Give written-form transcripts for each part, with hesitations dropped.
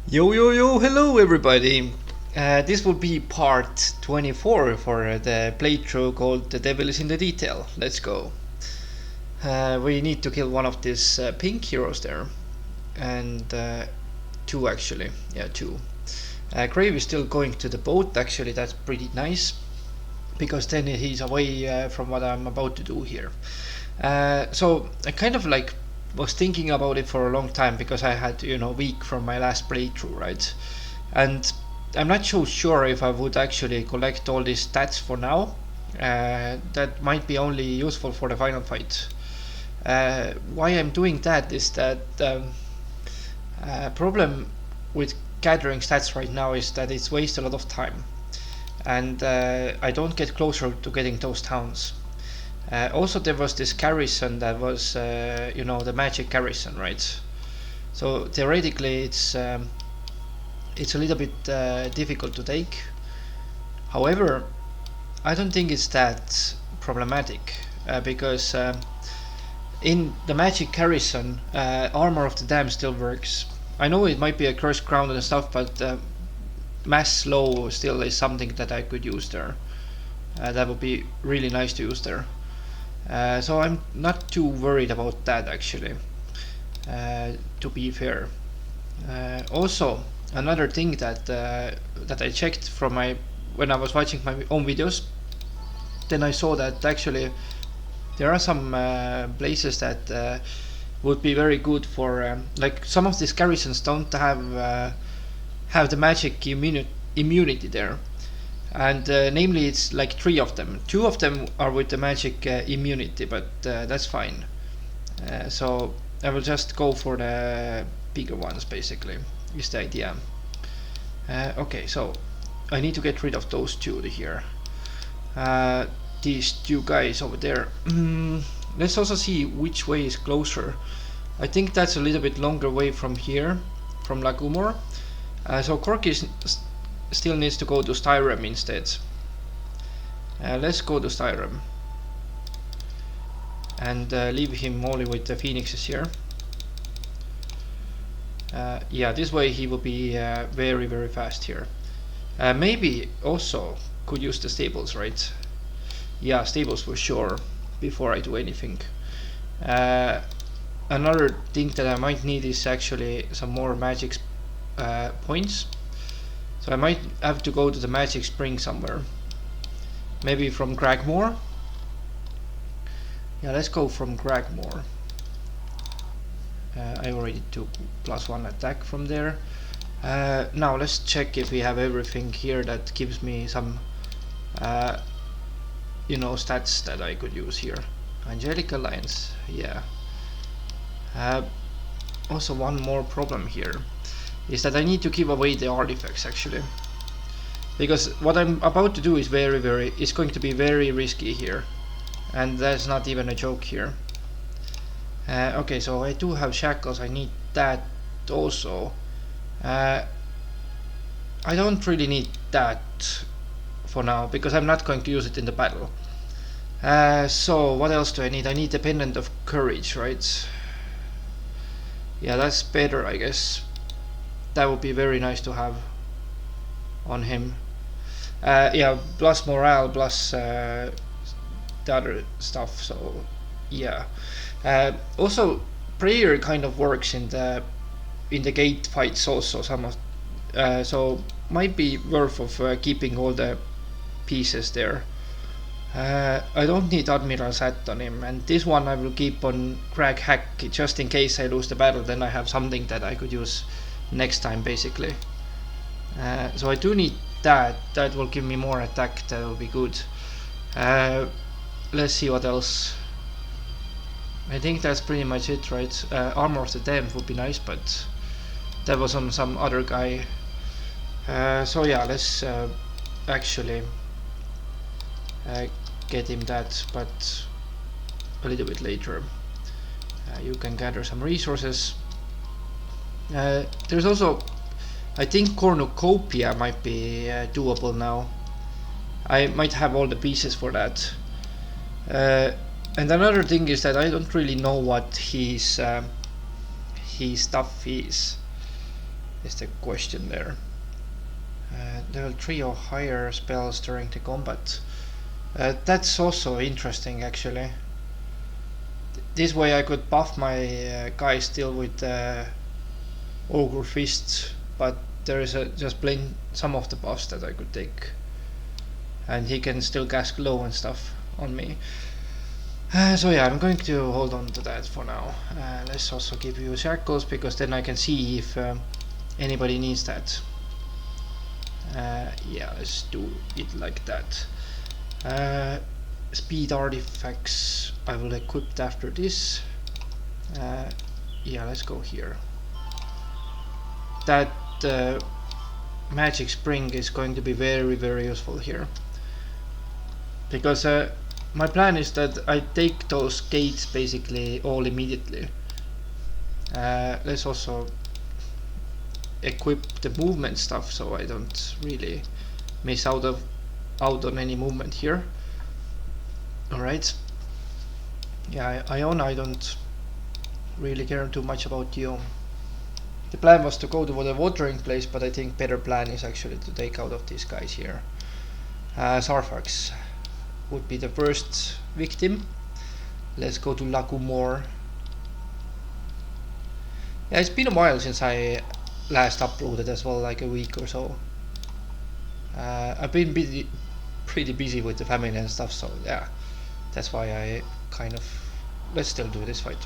Yo yo yo, hello everybody! This will be part 24 for the playthrough called The Devil is in the Detail. Let's go. We need to kill one of these pink heroes there. And two actually. Yeah, two. Crave is still going to the boat, actually that's pretty nice. Because then he's away from what I'm about to do here. So I kind of like was thinking about it for a long time because I had week from my last playthrough, right? And I'm not so sure if I would actually collect all these stats for now. That might be only useful for the final fight. Why I'm doing that is that problem with gathering stats right now is that it's wastes a lot of time, and I don't get closer to getting those towns. Also, there was this garrison that was, the magic garrison, right? So theoretically, it's a little bit difficult to take. However, I don't think it's that problematic because in the magic garrison, armor of the dam still works. I know it might be a cursed ground and stuff, but mass slow still is something that I could use there. That would be really nice to use there. So I'm not too worried about that actually, to be fair. Also, another thing that I checked from when I was watching my own videos, then I saw that actually there are some places that would be very good for like some of these garrisons don't have the magic immunity there, and namely it's like 3 of them. 2 of them are with the magic immunity, but that's fine. So I will just go for the bigger ones basically, is the idea. Okay, so I need to get rid of those 2 here. These 2 guys over there. Let's also see which way is closer. I think that's a little bit longer way from here, from Lagumor. So Corky still needs to go to Styrem instead. Let's go to Styrem and leave him only with the phoenixes here. Yeah, this way he will be very very fast here. Maybe also could use the stables, right? Yeah, stables for sure before I do anything. Another thing that I might need is actually some more magic points. So I might have to go to the magic spring somewhere. Maybe from Cragmore. Yeah, let's go from Cragmore. I already took +1 attack from there. Now let's check if we have everything here that gives me some stats that I could use here. Angelic Alliance, yeah. Also one more problem here is that I need to give away the artifacts actually, because what I'm about to do is it's going to be very risky here, and that's not even a joke here. Okay, so I do have shackles, I need that also. I don't really need that for now because I'm not going to use it in the battle. So what else do I need? I need the pendant of courage, right? Yeah, that's better, I guess. That would be very nice to have on him. Yeah, plus morale, plus the other stuff. So yeah. Also, prayer kind of works in the gate fights also. So might be worth of keeping all the pieces there. I don't need Admiral Sat on him, and this one I will keep on Crag Hack just in case I lose the battle. Then I have something that I could use next time basically. So I do need that. That will give me more attack. That will be good. Let's see what else. I think that's pretty much it, right? Armor of the Dam would be nice, but that was on some other guy. So yeah, let's actually get him that, but a little bit later. You can gather some resources. There's also, I think, cornucopia might be doable now. I might have all the pieces for that. And another thing is that I don't really know what his stuff is. is the question there. Level 3 or higher spells during the combat. That's also interesting actually. This way I could buff my guy still with Ogre Fists, but there is just plain some of the buffs that I could take. And he can still cast Glow and stuff on me. So yeah, I'm going to hold on to that for now. Let's also give you Shackles, because then I can see if anybody needs that. Yeah, let's do it like that. Speed artifacts I will equip after this. Yeah, let's go here. That magic spring is going to be very, very useful here, because my plan is that I take those gates basically all immediately. Let's also equip the movement stuff so I don't really miss out on any movement here. Alright. Yeah, Iona, I don't really care too much about you. The plan was to go to the watering place, but I think better plan is actually to take out of these guys here. Sarfax would be the first victim. Let's go to Lagumore. Yeah, it's been a while since I last uploaded as well, like a week or so. I've been pretty busy with the family and stuff, so yeah, that's why I kind of... Let's still do this fight,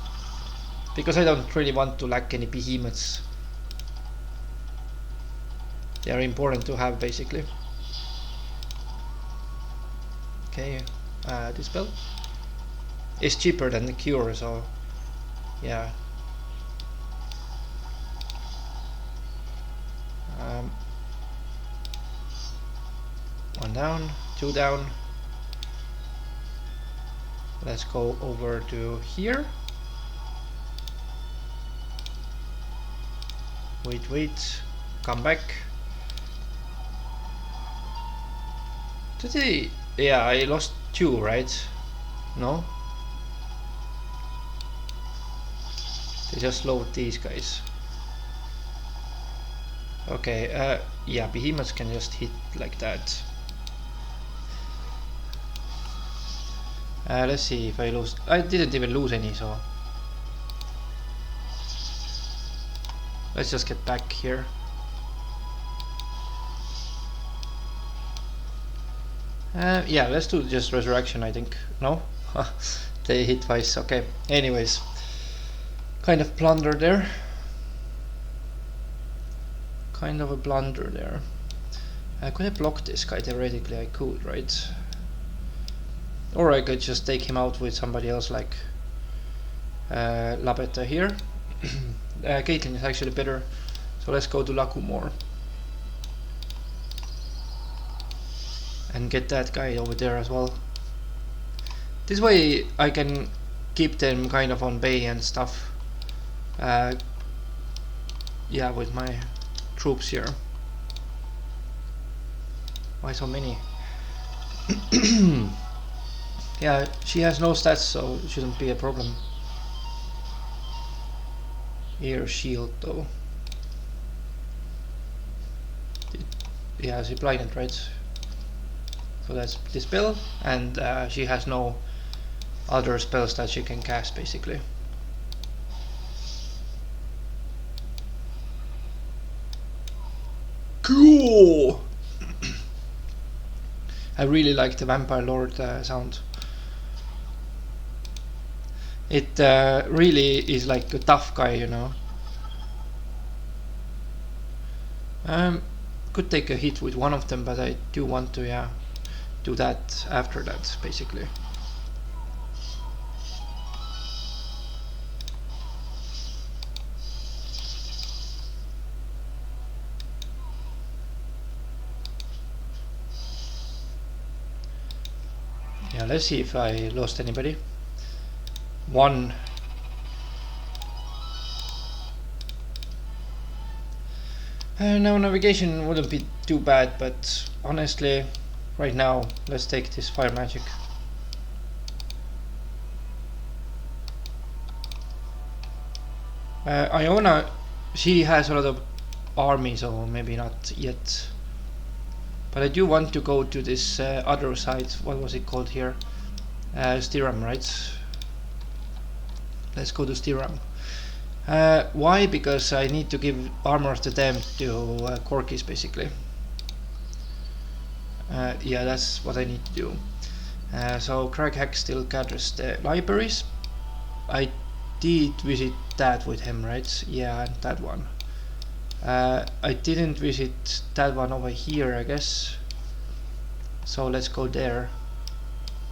because I don't really want to lack any behemoths. They are important to have basically. Okay, Dispel is cheaper than the Cure, so yeah. One down, two down. Let's go over to here. Wait, come back. Today, yeah, I lost two, right? No? They just load these guys. Okay, yeah, behemoths can just hit like that. Let's see if I lose. I didn't even lose any, so let's just get back here. Yeah, let's do just resurrection, I think. No? They hit twice, okay. Anyways, kind of blunder there. Kind of a blunder there. Could I block this guy? Theoretically I could, right? Or I could just take him out with somebody else, like Labetta here. Caitlyn is actually better, so let's go to Lagumore and get that guy over there as well. This way I can keep them kind of on bay and stuff. Yeah, with my troops here. Why so many? Yeah, she has no stats, so it shouldn't be a problem. Air shield though. Yeah, she blinded, right? So that's Dispel, and she has no other spells that she can cast basically. Cool! I really like the Vampire Lord sound. It really is like a tough guy, you know. Could take a hit with one of them, but I do want to, yeah, do that after that, basically. Yeah, let's see if I lost anybody. One. Now navigation wouldn't be too bad, but honestly, right now, let's take this fire magic. Iona, she has a lot of army, so maybe not yet. But I do want to go to this other side. What was it called here? Stiram, right? Let's go to Stiram. Why? Because I need to give Armor of the Damned to Corkis, basically. Yeah, that's what I need to do. So Craghack still gathers the libraries. I did visit that with him, right? Yeah, and that one. I didn't visit that one over here, I guess. So let's go there.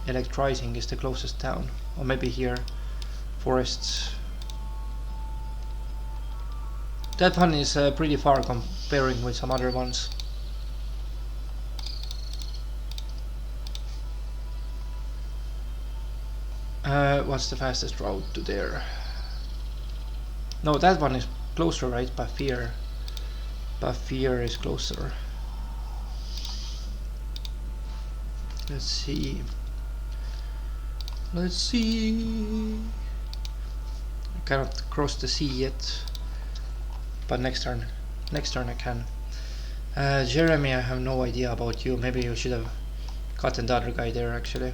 Electrizing is the closest town. Or maybe here. Forests. That one is pretty far comparing with some other ones. What's the fastest route to there? No, that one is closer, right? Bafir. Bafir is closer. Let's see. Let's see. I cannot cross the sea yet, but next turn I can. Jeremy, I have no idea about you. Maybe you should have gotten the other guy there, actually.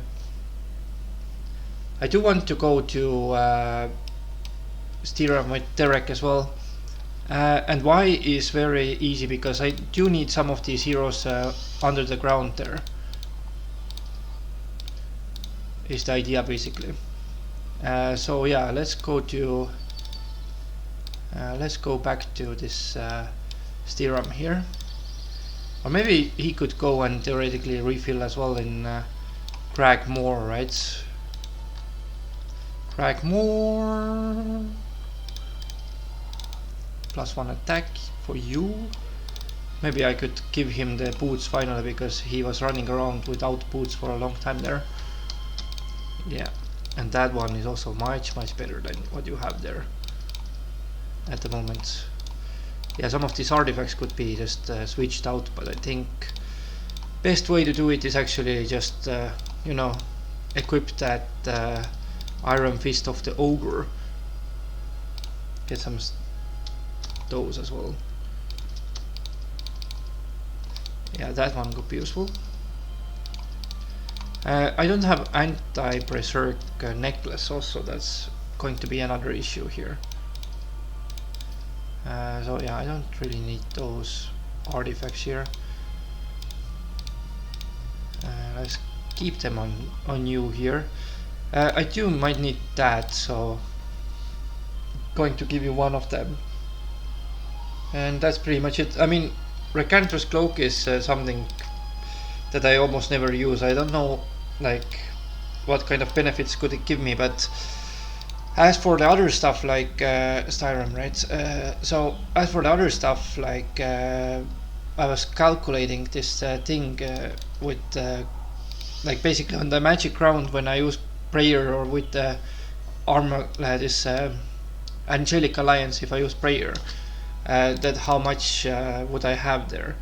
I do want to go to Stiram with Derek as well. And why is very easy, because I do need some of these heroes under the ground there. Is the idea, basically. So yeah, let's go back to this Stiram here. Or maybe he could go and theoretically refill as well in Cragmore, right? Cragmore. +1 attack for you. Maybe I could give him the boots finally, because he was running around without boots for a long time there. Yeah, and that one is also much better than what you have there at the moment. Yeah, some of these artifacts could be just switched out, but I think best way to do it is actually just you know, equip that Iron Fist of the Ogre. Get some those as well. Yeah, that one could be useful. I don't have anti-berserk necklace also. That's going to be another issue here. So yeah, I don't really need those artifacts here. Let's keep them on you here. I do might need that, so going to give you one of them. And that's pretty much it. I mean, Recanthus Cloak is something that I almost never use. I don't know like what kind of benefits could it give me, but as for the other stuff like Styrum, right? So as for the other stuff, like I was calculating this thing with like basically on the magic round when I use prayer, or with the armor this Angelic Alliance, if I use prayer, that how much would I have there.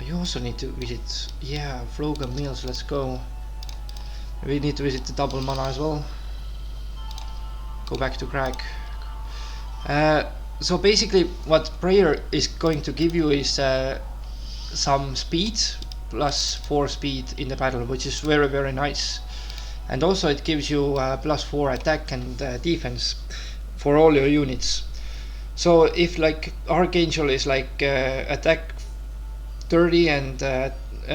You also need to visit, yeah, Flogan Mills. Let's go. We need to visit the double mana as well. Go back to Crag. So basically what prayer is going to give you is some speed, +4 speed in the battle, which is very nice. And also it gives you +4 attack and defense for all your units. So if like Archangel is like attack 30 and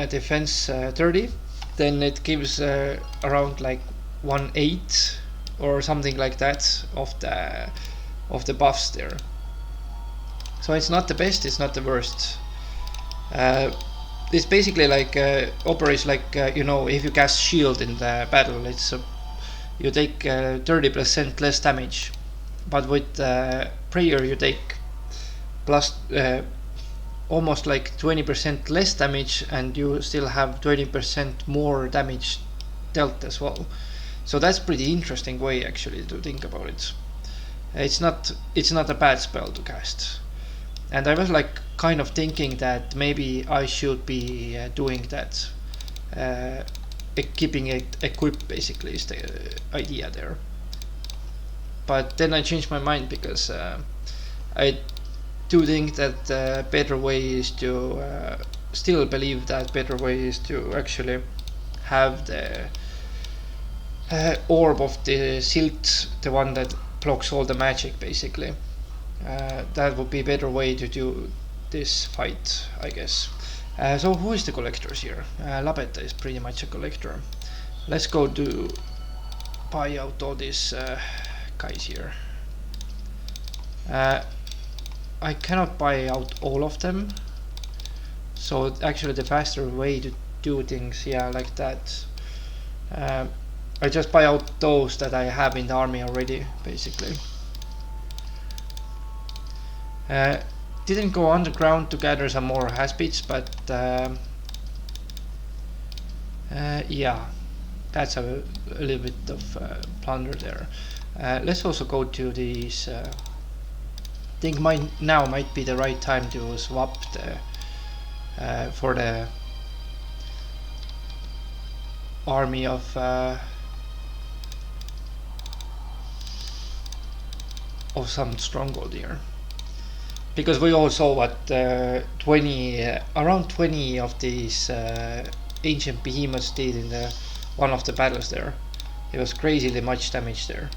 defense 30, then it gives around like 1/8 or something like that of the buffs there. So it's not the best, it's not the worst. It's basically like operates like you know, if you cast shield in the battle, it's you take 30% less damage, but with prayer you take plus almost like 20% less damage, and you still have 20% more damage dealt as well. So that's pretty interesting way actually to think about it. It's not a bad spell to cast. And I was like kind of thinking that maybe I should be doing that, keeping it equipped basically is the idea there. But then I changed my mind, because I do think that better way is to still believe that better way is to actually have the orb of the silt, the one that blocks all the magic basically. That would be a better way to do this fight, I guess. So who is the collectors here? Labeta is pretty much a collector. Let's go to buy out all these guys here. I cannot buy out all of them, so actually the faster way to do things, yeah, like that. I just buy out those that I have in the army already, basically. Didn't go underground to gather some more haspits, but yeah, that's a little bit of plunder there. Let's also go to these. I think now might be the right time to swap the for the army of some stronghold here, because we all saw what around 20 of these ancient behemoths did in one of the battles there. It was crazily much damage there.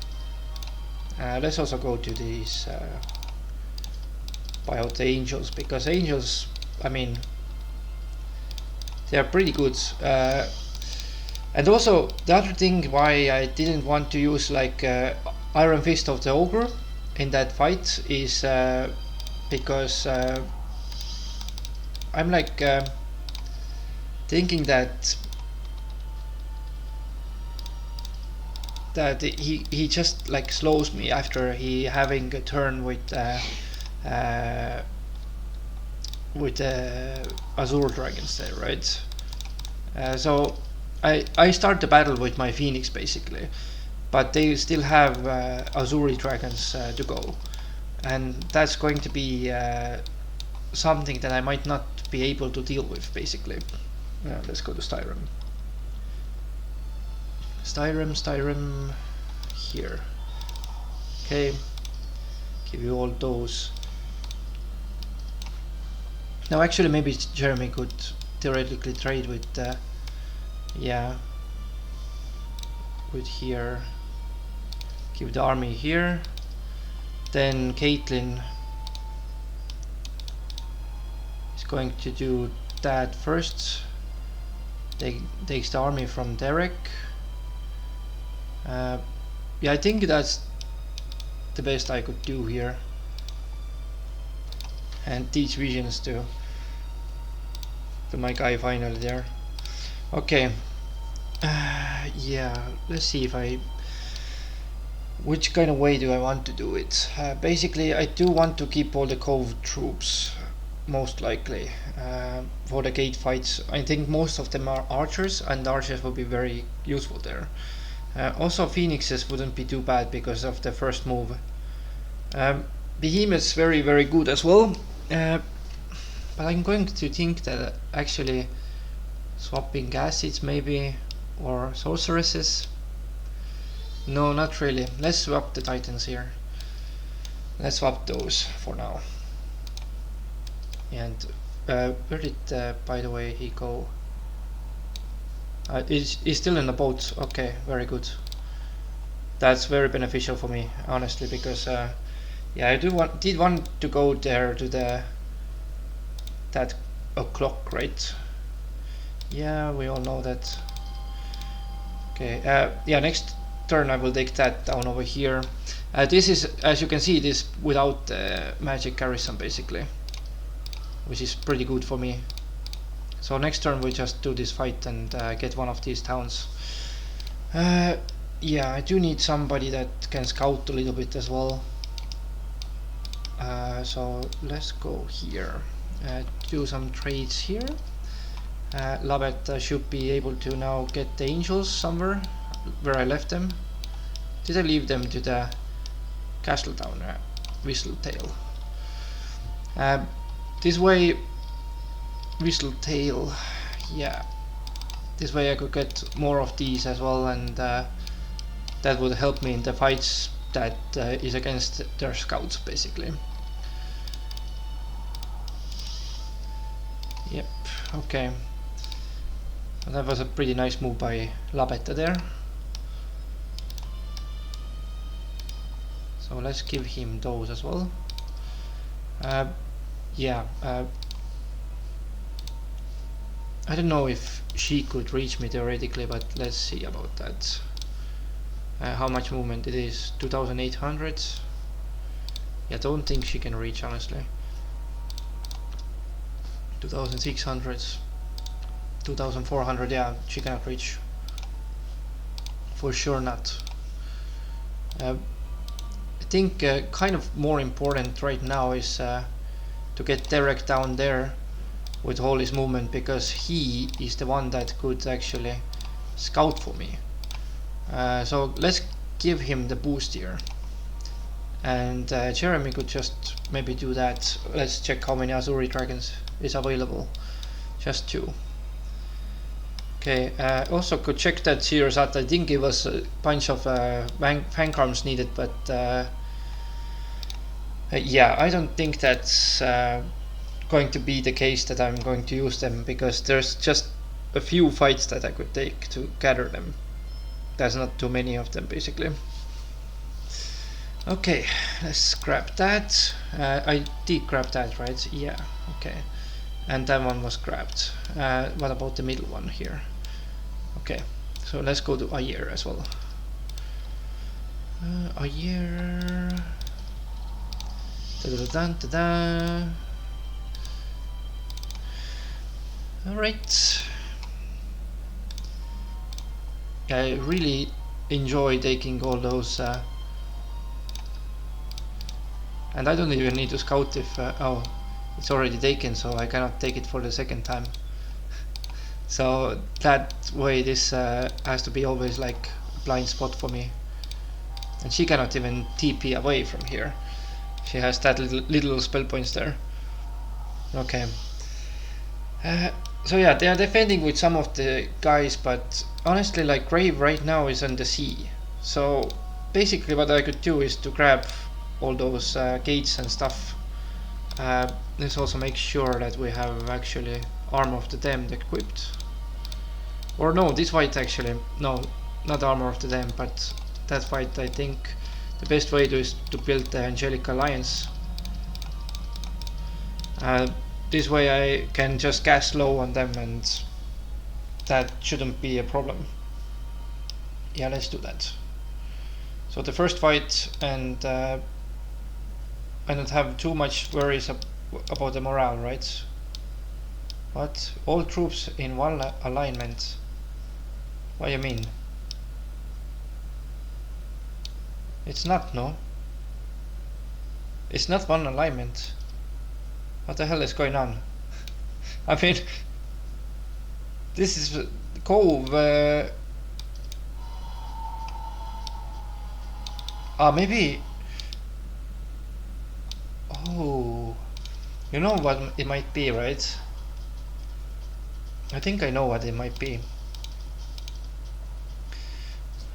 Let's also go to these buy out the angels, because angels, I mean, they are pretty good. And also the other thing why I didn't want to use like Iron Fist of the Ogre in that fight is because I'm like thinking that he just like slows me after he having a turn with Azure Dragons there, right? So I start the battle with my Phoenix basically, but they still have Azure Dragons to go, and that's going to be something that I might not be able to deal with basically. Let's go to Styrum. Styrum here. Okay, give you all those. Now actually maybe Jeremy could theoretically trade with yeah, with here, give the army here, then Caitlyn is going to do that first. Takes the army from Derek. Yeah, I think that's the best I could do here, and teach visions to my guy finally there. Okay, yeah, let's see if which kind of way do I want to do it. Basically I do want to keep all the Cove troops, most likely, for the gate fights. I think most of them are archers, and archers will be very useful there. Also Phoenixes wouldn't be too bad because of the first move. Behemoth's very good as well, but I'm going to think that actually swapping acids maybe, or sorceresses. No, not really. Let's swap the titans here. Let's swap those for now. And where did by the way he go? He's still in the boat. Okay, very good. That's very beneficial for me, honestly, because yeah, I did want to go there to that o'clock, right? Yeah, we all know that. Okay, yeah, next turn I will take that down over here. This is, as you can see, this without magic garrison basically, which is pretty good for me. So next turn we just do this fight and get one of these towns. Yeah, I do need somebody that can scout a little bit as well. So let's go here. Do some trades here. Labet should be able to now get the angels somewhere where I left them. Did I leave them to the castle town? Whistletail. This way, Whistletail. Yeah, this way I could get more of these as well, and that would help me in the fights that is against their scouts basically. Yep, okay. Well, that was a pretty nice move by Labetta there. So let's give him those as well. Yeah, I don't know if she could reach me theoretically, but let's see about that. How much movement it is? 2800. Yeah, don't think she can reach, honestly. 2600, 2400. Yeah, she cannot reach, for sure not. I think kind of more important right now is to get Derek down there with all his movement, because he is the one that could actually scout for me. So let's give him the boost here, and Jeremy could just maybe do that. Let's check how many Azuri dragons is available. Just 2. Okay, also could check that Sears I didn't give us a bunch of fangarms needed, but yeah, I don't think that's going to be the case that I'm going to use them, because there's just a few fights that I could take to gather them. There's not too many of them, basically. Okay, let's grab that. I did grab that, right? Yeah, okay. And that one was grabbed. What about the middle one here? Okay, so let's go to Ayer as well. Ayer. Da-da-da-da-da. Alright. I really enjoy taking all those and I don't even need to scout if oh, it's already taken, so I cannot take it for the second time. So that way this has to be always like a blind spot for me. And she cannot even TP away from here. She has that little spell points there. Okay. So yeah, they are defending with some of the guys, but honestly, like Grave right now is on the sea. So basically what I could do is to grab all those gates and stuff. Let's also make sure that we have actually Armor of the Damned equipped. Or no, this fight actually, no, not Armor of the Damned, but that fight I think the best way to is to build the Angelic Alliance. This way I can just cast low on them, and that shouldn't be a problem. Yeah, let's do that. So the first fight, and I don't have too much worries about the morale, right? What? All troops in one alignment? What do you mean? It's not, no? It's not one alignment. What the hell is going on? I mean, this is Cove. Maybe. Oh, you know what it might be, right? I think I know what it might be.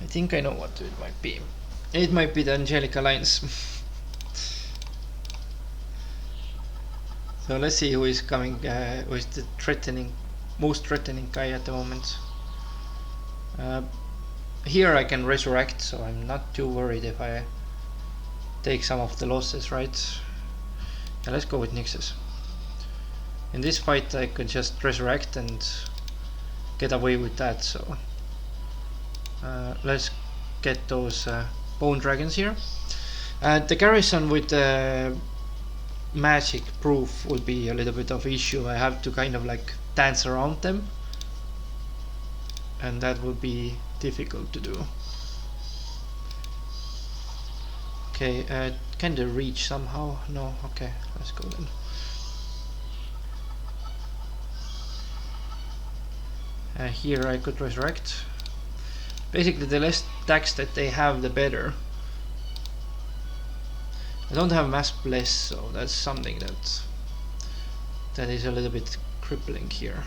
I think I know what it might be. It might be the Angelic Alliance. So let's see who is coming, who is the most threatening guy at the moment. Here I can resurrect, so I'm not too worried if I take some of the losses, right? Yeah, let's go with Nixus. In this fight I could just resurrect and get away with that, so let's get those bone dragons here. The garrison with the magic proof would be a little bit of issue. I have to kind of like dance around them, and that would be difficult to do. Okay, can they reach somehow? No, okay, let's go then. Here I could resurrect. Basically the less tax that they have, the better. I don't have mass bless, so that's something that is a little bit crippling here.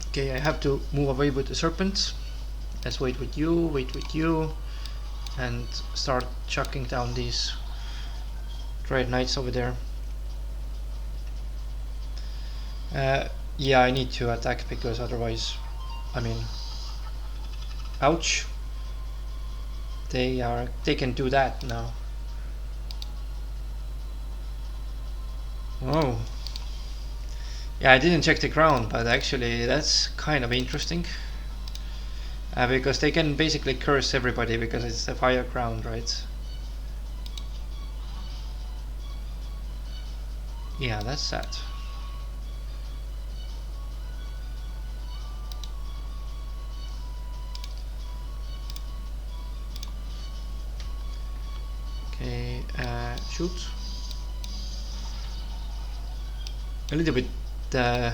Okay, I have to move away with the serpents. Let's wait with you, and start chucking down these Dread Knights over there. Yeah, I need to attack because otherwise, I mean, ouch. They can do that now. Oh. Yeah, I didn't check the ground, but actually that's kind of interesting. Because they can basically curse everybody because it's a fire ground, right? Yeah, that's sad. Okay, shoot. A little bit. Uh,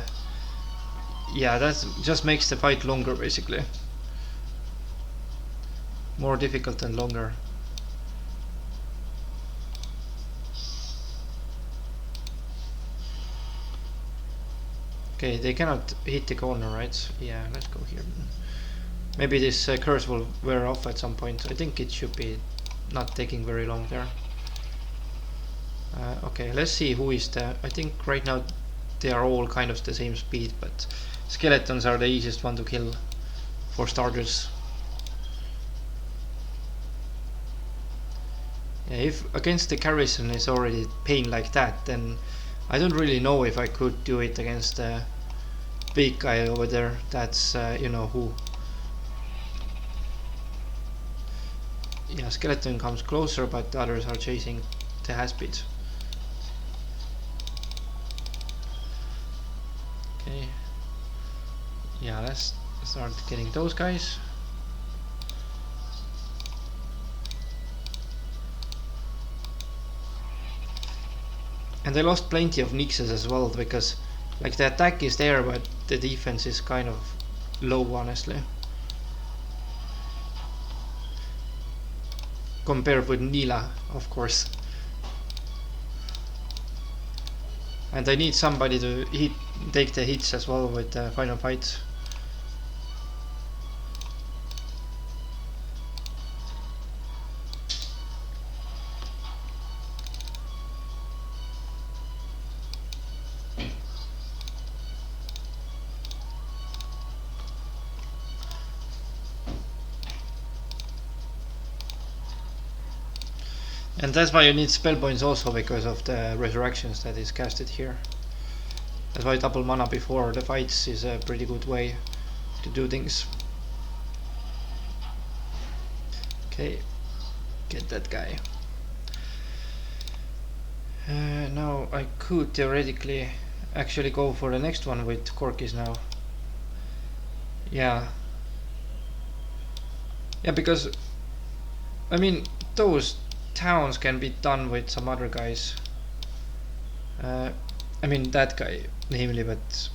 yeah, that just makes the fight longer, basically. More difficult and longer. Okay, they cannot hit the corner, right? Yeah, let's go here. Maybe this curse will wear off at some point. I think it should be not taking very long there. Okay, let's see who is the... I think right now they are all kind of the same speed, but skeletons are the easiest one to kill for starters. Yeah, if against the garrison is already pain like that, then I don't really know if I could do it against the big guy over there. That's you know who. Yeah, skeleton comes closer, but the others are chasing the haspit. Okay. Yeah, let's start getting those guys. And they lost plenty of nixes as well, because like the attack is there, but the defense is kind of low, honestly. Compared with Nila, of course. And I need somebody to take the hits as well with the final fight. And that's why you need spell points also, because of the resurrections that is casted here. That's why double mana before the fights is a pretty good way to do things. Okay, get that guy. Now I could theoretically actually go for the next one with Corkis now. Yeah. Yeah, because I mean those towns can be done with some other guys. I mean that guy namely, but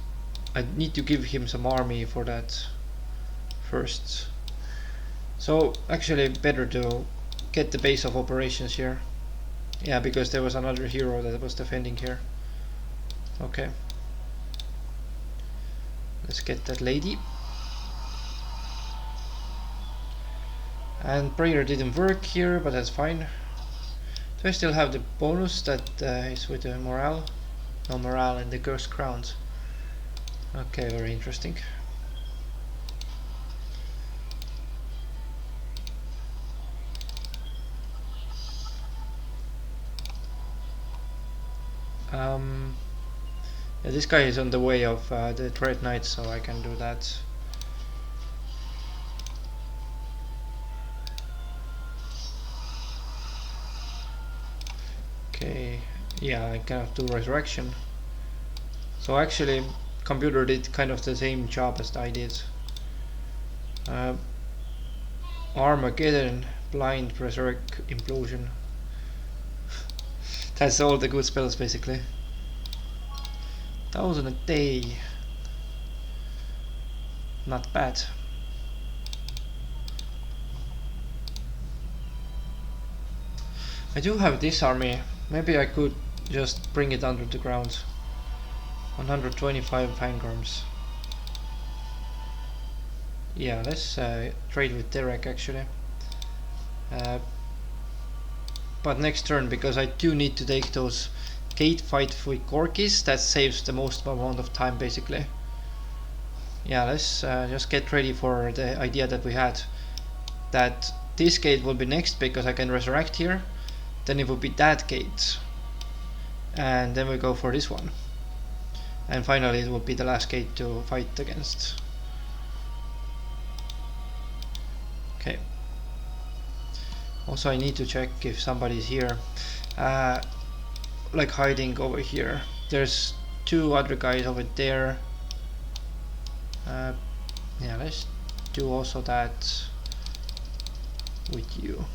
I need to give him some army for that first. So actually better to get the base of operations here. Yeah, because there was another hero that was defending here. Okay. Let's get that lady. And prayer didn't work here, but that's fine. Do I still have the bonus that is with the morale? No morale and the cursed crowns. Okay, very interesting. Yeah, this guy is on the way of the Dread Knight, so I can do that. Okay, yeah, I cannot do resurrection. So actually, computer did kind of the same job as I did. Armageddon, blind, resurrect, implosion. That's all the good spells basically. 1,000 a day. Not bad. I do have this army. Maybe I could just bring it under the ground. 125 fangrams. Yeah, let's trade with Derek actually. But next turn, because I do need to take those gate fight with Corkis. That saves the most amount of time basically. Yeah, let's just get ready for the idea that we had, that this gate will be next because I can resurrect here, then it will be that gate, and then we go for this one, and finally it will be the last gate to fight against. Okay. Also I need to check if somebody's here, like hiding over here. There's two other guys over there. Yeah, let's do also that with you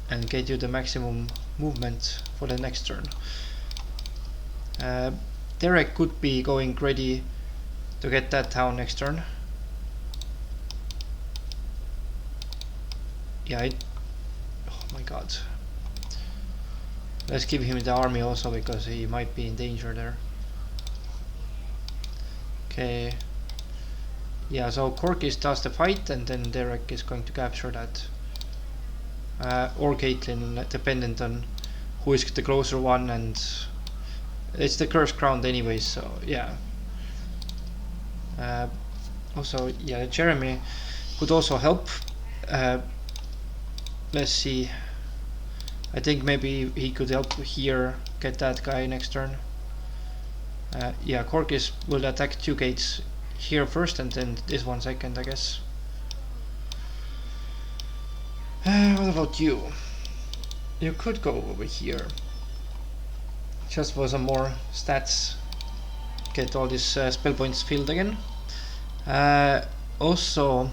and get you the maximum movement for the next turn. Derek could be going ready to get that town next turn. Yeah, oh my god. Let's give him the army also because he might be in danger there. Okay. Yeah, so Corkis does the fight and then Derek is going to capture that. Or Caitlyn, dependent on who is the closer one, and it's the cursed ground anyways, so yeah. Also, yeah, Jeremy could also help. Let's see. I think maybe he could help here, get that guy next turn. Yeah, Corkis will attack two gates here first and then this one second, I guess. What about you? You could go over here just for some more stats, get all these spell points filled again. Also,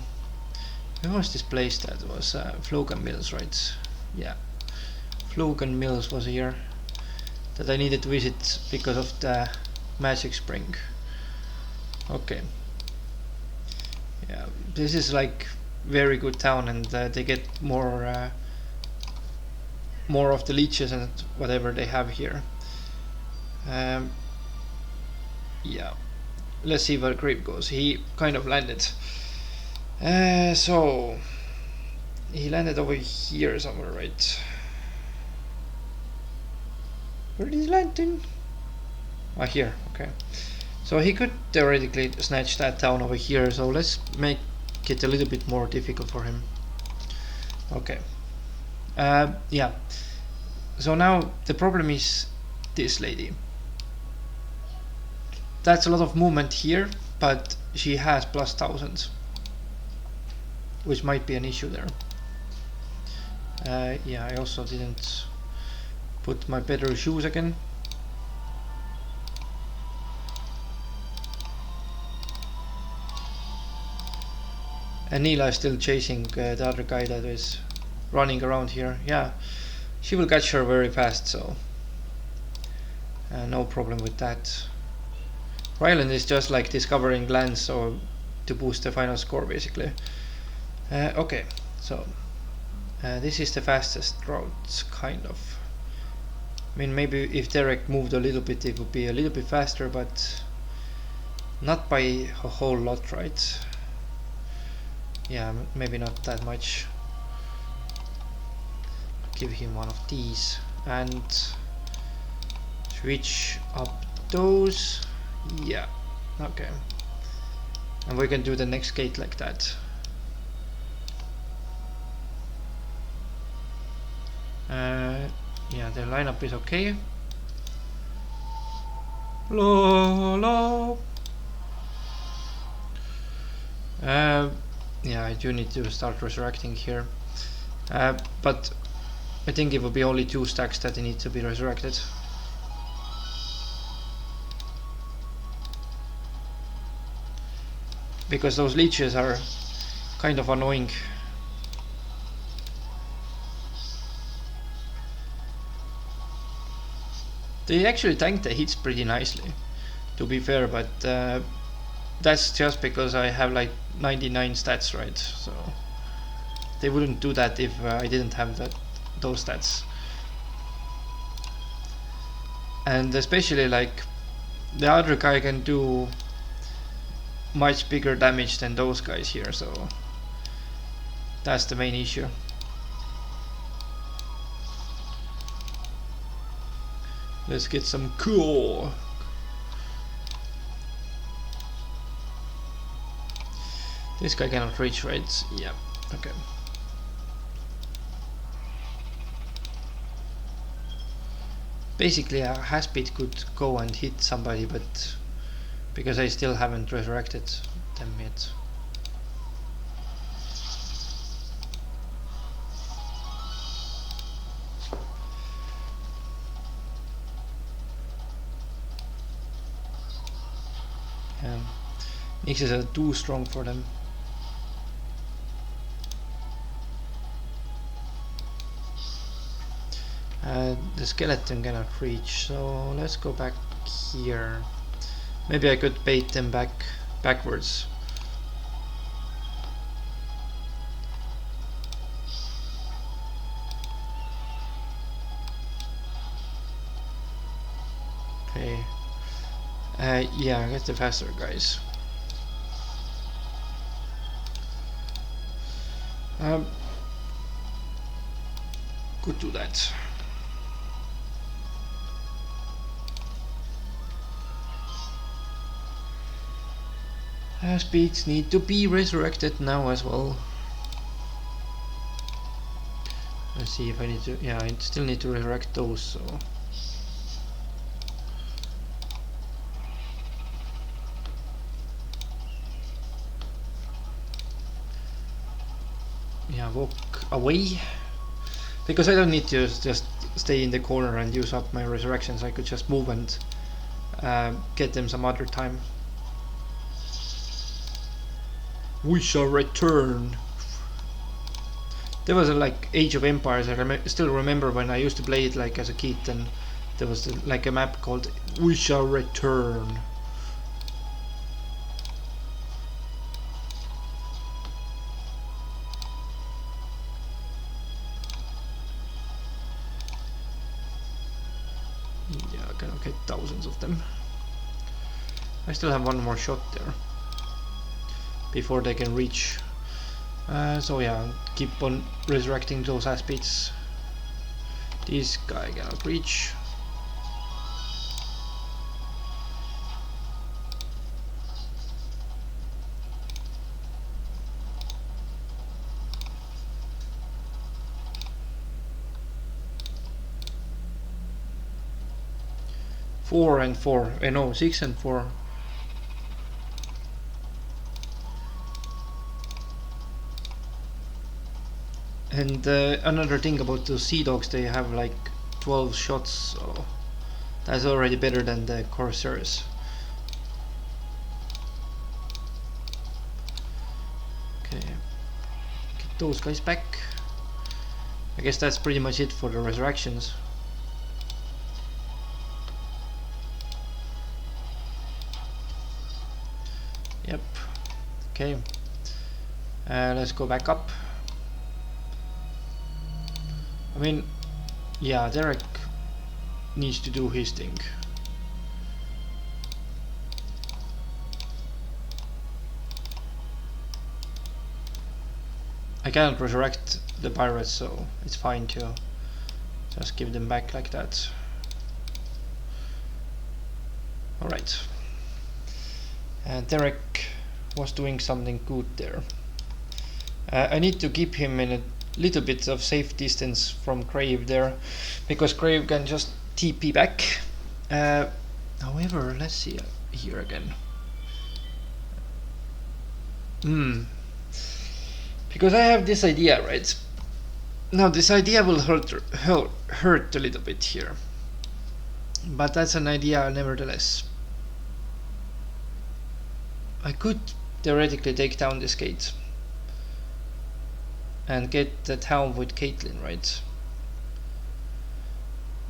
where was this place? That was Flogan Mills, right? Yeah, Flogan Mills was here that I needed to visit because of the magic spring. Okay. Yeah, this is like very good town, and they get more of the leeches and whatever they have here. Yeah, let's see where Grape goes. He kind of landed. So he landed over here somewhere, right? Where did he land in? Ah, here. Okay. So he could theoretically snatch that town over here. So let's make it a little bit more difficult for him. Okay. Yeah. So now the problem is this lady. That's a lot of movement here, but she has plus 1000, which might be an issue there. Yeah, I also didn't put my better shoes again. And Neela is still chasing the other guy that is running around here. Yeah, she will catch her very fast, so no problem with that. Ryland is just like discovering lands, so to boost the final score basically. Okay, so this is the fastest route, kind of. I mean, maybe if Derek moved a little bit it would be a little bit faster, but not by a whole lot, right? Yeah, maybe not that much. Give him one of these and switch up those. Yeah, okay. And we can do the next gate like that. Yeah, the lineup is okay. Yeah, I do need to start resurrecting here. But I think it will be only 2 stacks that need to be resurrected. Because those leeches are kind of annoying. They actually tank the hits pretty nicely, to be fair, but that's just because I have like 99 stats, right? So they wouldn't do that if I didn't have those stats. And especially like the other guy can do much bigger damage than those guys here, so that's the main issue. Let's get some cool. This guy cannot reach, right? Yeah, okay. Basically a Haspit could go and hit somebody, but because I still haven't resurrected them yet. Nixes are too strong for them. The skeleton cannot reach, so let's go back here. Maybe I could bait them backwards. Okay. Yeah, get the faster guys. Could do that. Speeds need to be resurrected now as well. Let's see if I need to. Yeah, I still need to resurrect those. So. Yeah, walk away. Because I don't need to just stay in the corner and use up my resurrections. I could just move and get them some other time. We shall return. There was a like Age of Empires. I still remember when I used to play it like as a kid, and there was like a map called We Shall Return. Yeah, I can get thousands of them. I still have one more shot there before they can reach. So yeah, keep on resurrecting those aspects. This guy cannot reach. Four and four. No, 6 and 4. And another thing about the sea dogs, they have like 12 shots, so that's already better than the Corsairs. Okay, get those guys back. I guess that's pretty much it for the resurrections. Yep. Okay. Let's go back up. I mean, yeah, Derek needs to do his thing. I cannot resurrect the pirates, so it's fine to just give them back like that. Alright. And Derek was doing something good there. I need to keep him in a little bit of safe distance from Crave there, because Crave can just TP back. However, let's see here again. Because I have this idea, right? Now this idea will hurt a little bit here, but that's an idea nevertheless. I could theoretically take down this gate and get the town with Caitlyn, right?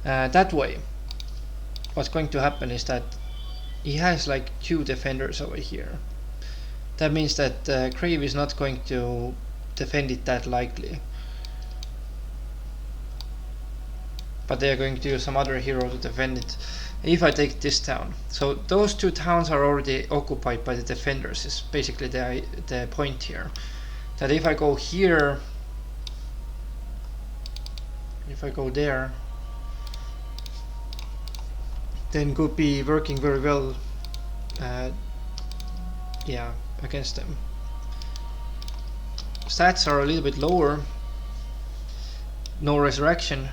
That way, what's going to happen is that he has like 2 defenders over here. That means that Crave is not going to defend it that likely, but they are going to use some other hero to defend it if I take this town. So those 2 towns are already occupied by the defenders, is basically the point here. That if I go here, if I go there, then could be working very well, yeah, against them. Stats are a little bit lower. No resurrection.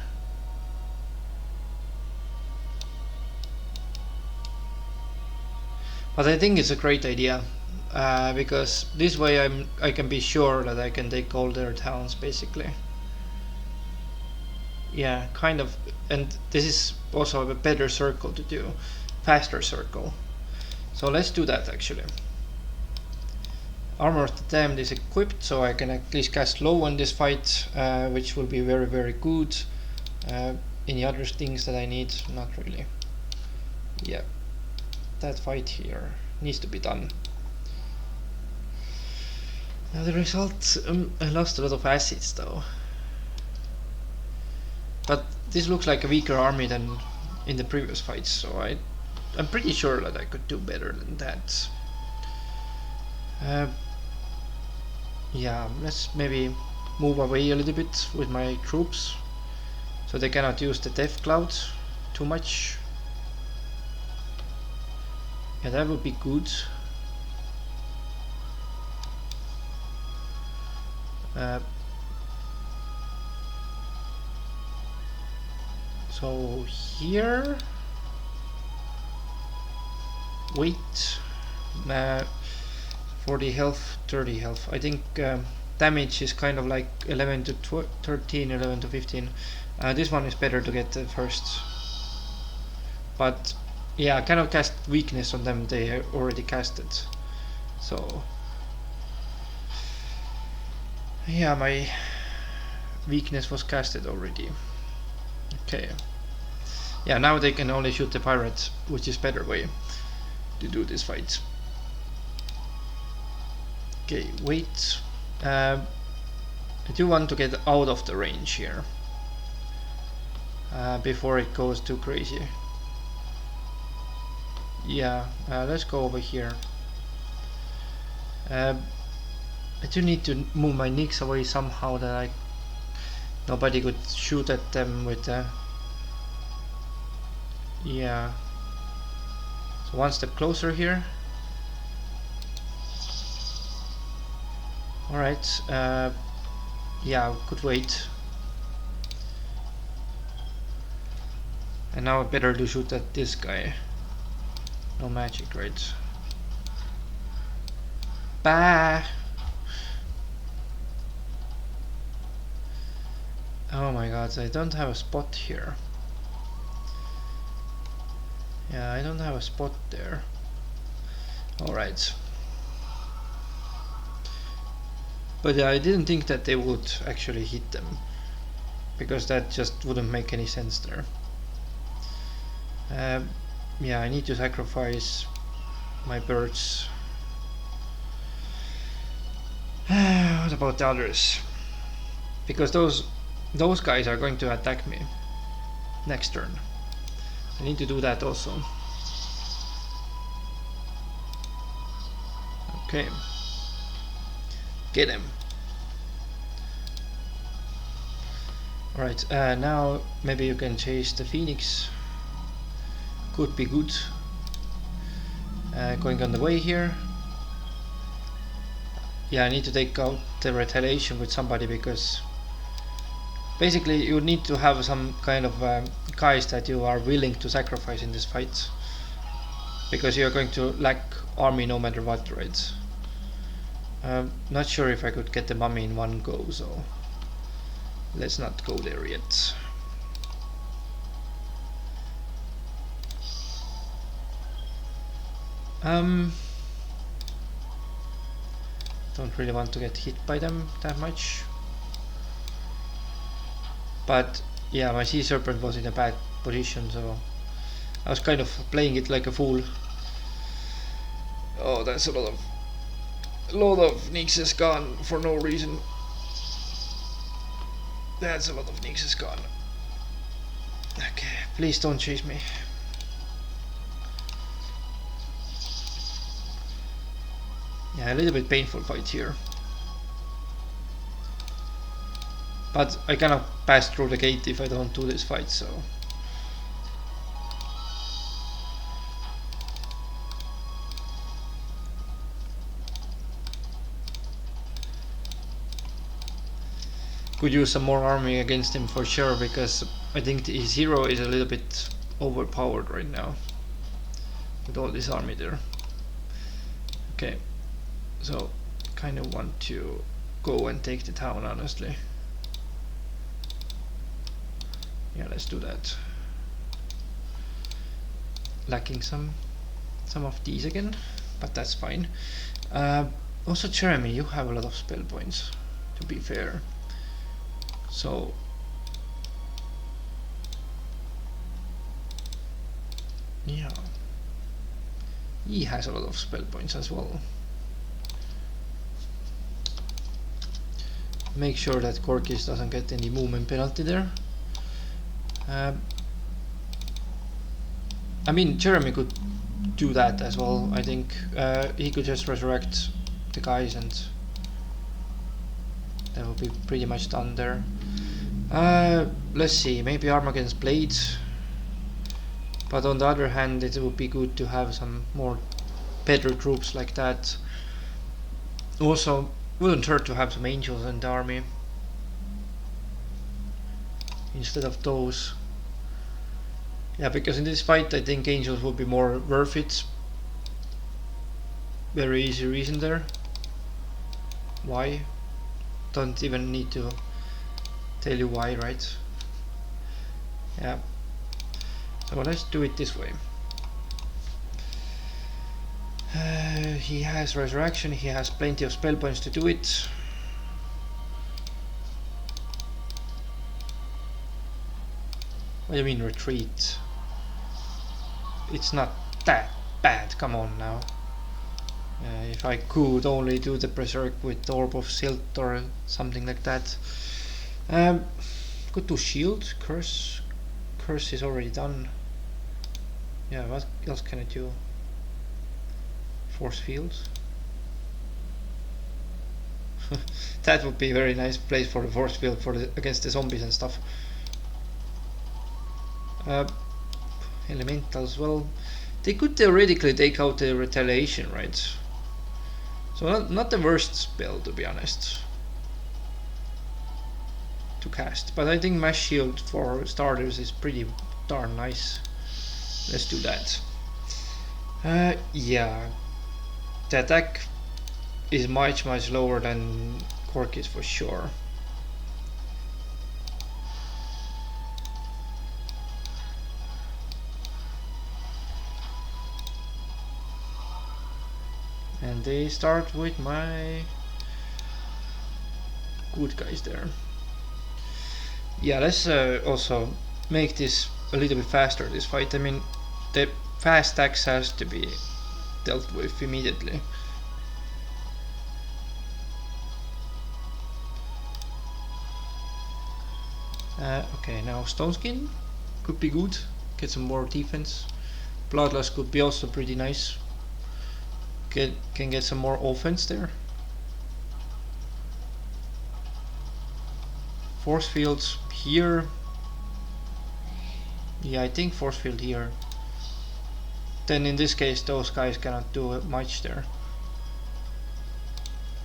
But I think it's a great idea, because this way I can be sure that I can take all their towns basically. Yeah, kind of, and this is also a better circle to do, faster circle. So let's do that actually. Armor of the Damned is equipped, so I can at least cast low on this fight, which will be very, very good. Any other things that I need? Not really. Yeah, that fight here needs to be done. Now the result, I lost a lot of acids though. But this looks like a weaker army than in the previous fights, so I'm pretty sure that I could do better than that. Yeah, let's maybe move away a little bit with my troops, so they cannot use the death cloud too much. Yeah, that would be good. So here, wait, 40 health, 30 health. I think damage is kind of like 11 to 13, 11 to 15. This one is better to get first. But yeah, I cannot cast weakness on them, they already cast it. So yeah, my weakness was casted already. Okay. Yeah, now they can only shoot the pirate, which is better way to do this fight. Okay, wait. I do want to get out of the range here before it goes too crazy. Yeah, let's go over here. I do need to move my nicks away somehow that nobody could shoot at them with yeah. So one step closer here. Alright, yeah, could wait. And now better to shoot at this guy. No magic, right? Bah! Oh my god, I don't have a spot here. Yeah, I don't have a spot there. Alright. But I didn't think that they would actually hit them, because that just wouldn't make any sense there. Yeah, I need to sacrifice my birds. What about the others? Because those guys are going to attack me next turn. I need to do that also. Okay. Get him. Alright, now maybe you can chase the phoenix. Could be good. Going on the way here. Yeah, I need to take out the retaliation with somebody, because basically you need to have some kind of guys that you are willing to sacrifice in this fight, because you are going to lack army no matter what, right? Not sure if I could get the mummy in one go, so let's not go there yet. Don't really want to get hit by them that much. But yeah, my sea serpent was in a bad position, so I was kind of playing it like a fool. Oh, that's a lot of Nyxes gone for no reason. That's a lot of Nyxes gone. Okay, please don't chase me. Yeah, a little bit painful fight here. But I cannot pass through the gate if I don't do this fight, so... Could use some more army against him for sure, because I think his hero is a little bit overpowered right now with all this army there. Okay, so kind of want to go and take the town, honestly. Yeah, let's do that. Lacking some of these again, but that's fine. Also, Jeremy, you have a lot of spell points, to be fair. So yeah, he has a lot of spell points as well. Make sure that Korkis doesn't get any movement penalty there. I mean, Jeremy could do that as well. I think he could just resurrect the guys and that will be pretty much done there. Let's see, maybe Armageddon's Blades. But on the other hand, it would be good to have some more better troops like that. Also, wouldn't hurt to have some angels in the army instead of those. Yeah, because in this fight I think angels would be more worth it. Very easy reason there. Why? Don't even need to tell you why, right? Yeah. So let's do it this way. He has resurrection, he has plenty of spell points to do it. What do you mean retreat? It's not that bad, come on now. If I could only do the berserk with Orb of Silt or something like that. Could do shield, curse. Curse is already done. Yeah, what else can I do? Force field. That would be a very nice place for the force field for against the zombies and stuff. Elementals, well, they could theoretically take out the retaliation, right? So not the worst spell, to be honest, to cast. But I think Mass Shield for starters is pretty darn nice. Let's do that. Yeah, the attack is much lower than Korkis for sure. And they start with my good guys there. Yeah, let's also make this a little bit faster, this fight. I mean, the fast attacks has to be dealt with immediately. Okay, now Stoneskin could be good, get some more defense. Bloodlust could be also pretty nice. Can get some more offense there. Force fields here. Yeah, I think force field here. Then in this case those guys cannot do much there.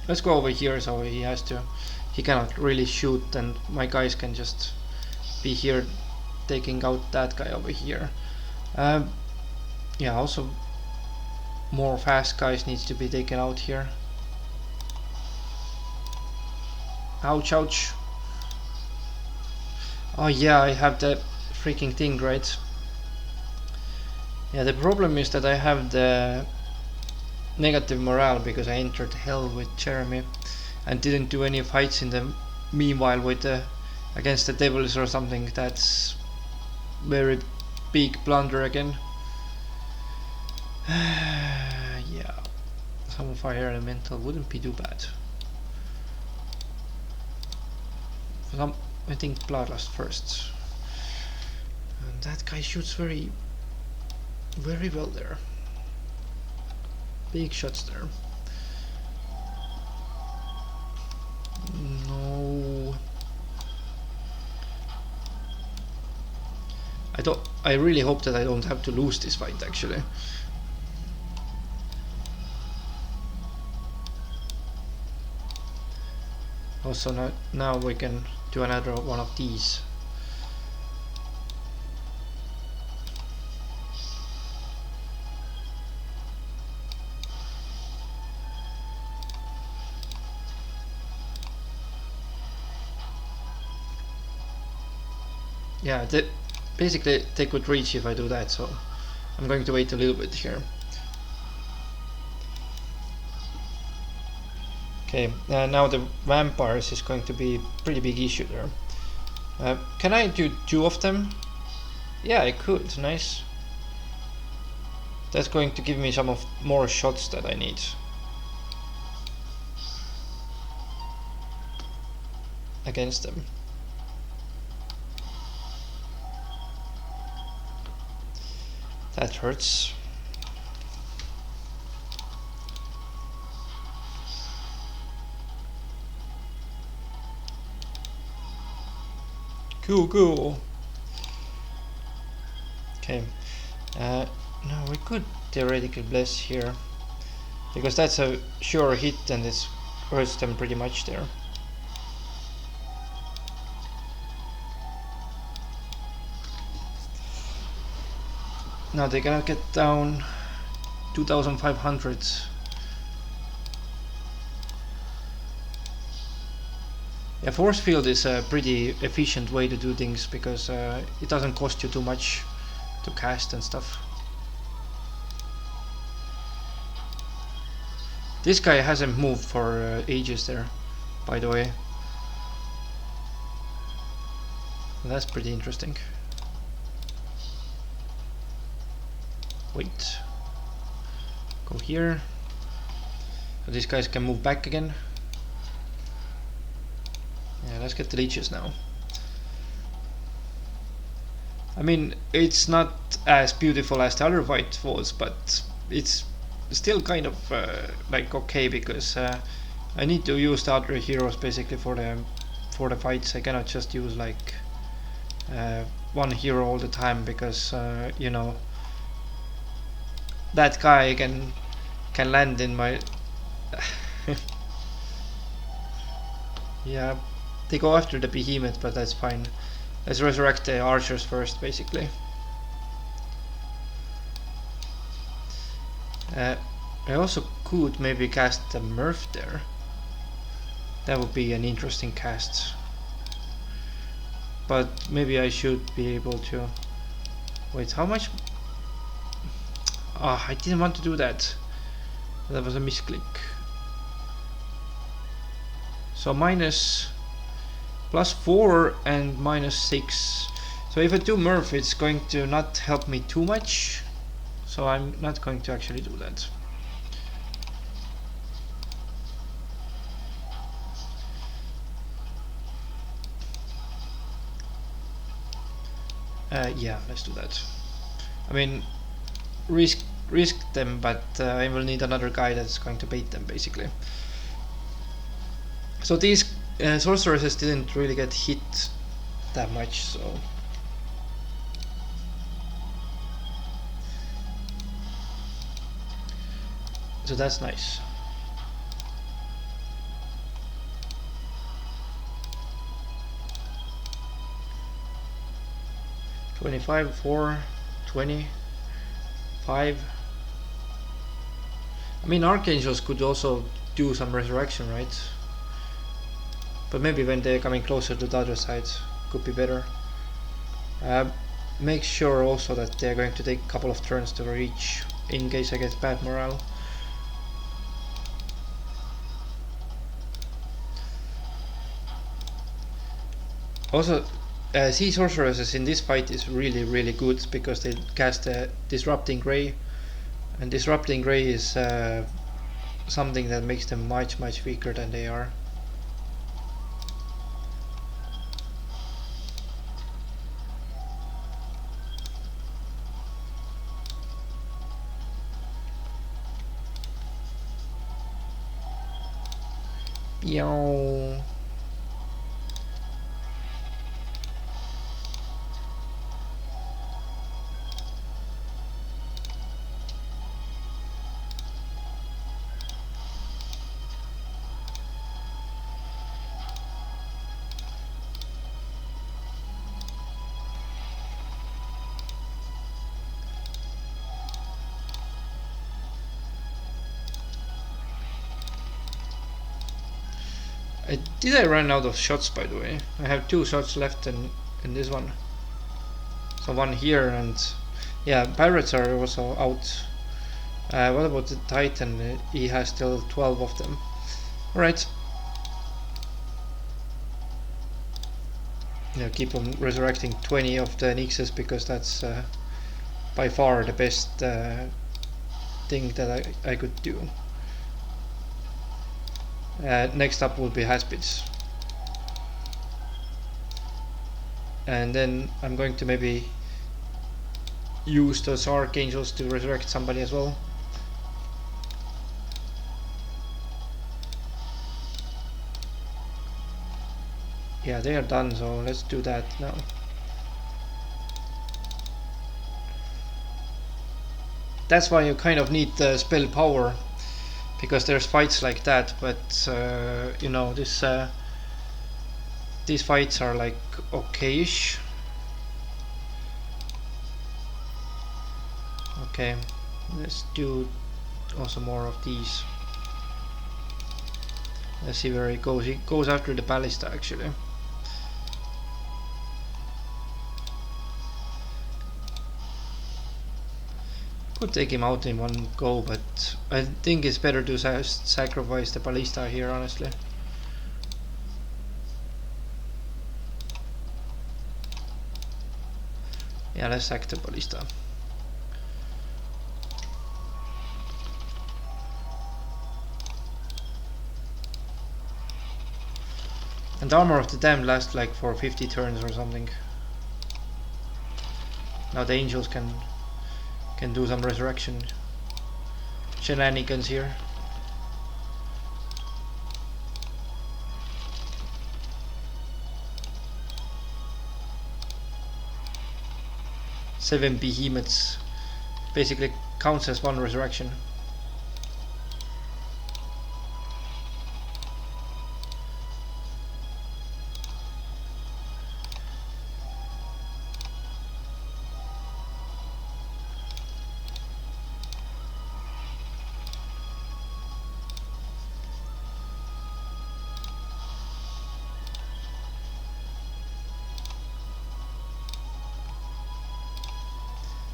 Let's go over here, so he cannot really shoot, and my guys can just be here taking out that guy over here. Yeah, also more fast guys needs to be taken out here. Ouch, ouch. Oh yeah, I have the freaking thing, right? Yeah, the problem is that I have the negative morale because I entered hell with Jeremy and didn't do any fights in the meanwhile with the against the devils or something. That's very big blunder again. Yeah, some fire elemental wouldn't be too bad. I think bloodlust first. And that guy shoots very well there. Big shots there. No. I really hope that I don't have to lose this fight actually. Also now we can do another one of these. Yeah, basically they could reach if I do that, so I'm going to wait a little bit here. Okay, now the vampires is going to be a pretty big issue there. Can I do 2 of them? Yeah, I could. Nice. That's going to give me some of more shots that I need. Against them. That hurts. Cool. Okay. No, we could theoretically bless here, because that's a sure hit and it hurts them pretty much there. Now they cannot get down 2500. Yeah, force field is a pretty efficient way to do things, because it doesn't cost you too much to cast and stuff. This guy hasn't moved for ages there, by the way. That's pretty interesting. Wait. Go here. So these guys can move back again. Yeah, let's get the leeches now. I mean, it's not as beautiful as the other fight was, but it's still kind of like okay, because I need to use the other heroes basically for the fights. I cannot just use like one hero all the time, because you know, that guy can land in my yeah, they go after the behemoth, but that's fine. Let's resurrect the archers first, basically. I also could maybe cast the Murph there. That would be an interesting cast. But maybe I should be able to... Wait, how much? Ah, I didn't want to do that. That was a misclick. So minus +4 and -6. So if I do Murph, it's going to not help me too much. So I'm not going to actually do that. Yeah, let's do that. I mean, risk them, but I will need another guy that's going to bait them, basically. So these sorceresses didn't really get hit that much, so that's nice. $25, 4, 20, 5. I mean, archangels could also do some resurrection, right? But maybe when they're coming closer to the other side, could be better. Make sure also that they're going to take a couple of turns to reach, in case I get bad morale. Also, sea sorceresses in this fight is really good, because they cast a Disrupting Ray, and Disrupting Ray is something that makes them much weaker than they are. Yow. Did I run out of shots, by the way? I have 2 shots left in this one. So one here, and yeah, pirates are also out. What about the Titan? He has still 12 of them. Alright. Yeah, keep on resurrecting 20 of the Nixes because that's by far the best thing that I could do. Next up will be Haspids. And then I'm going to maybe use those Archangels to resurrect somebody as well. Yeah, they are done, so let's do that now. That's why you kind of need the spell power, because there's fights like that, but you know, these fights are like okay-ish. Okay, let's do also more of these. Let's see where he goes. He goes after the ballista actually. Could take him out in one go, but I think it's better to sacrifice the ballista here, honestly. Yeah, let's sack the ballista. And the armor of the dam lasts like for 50 turns or something. Now the angels can do some resurrection shenanigans here. Seven behemoths basically counts as one resurrection.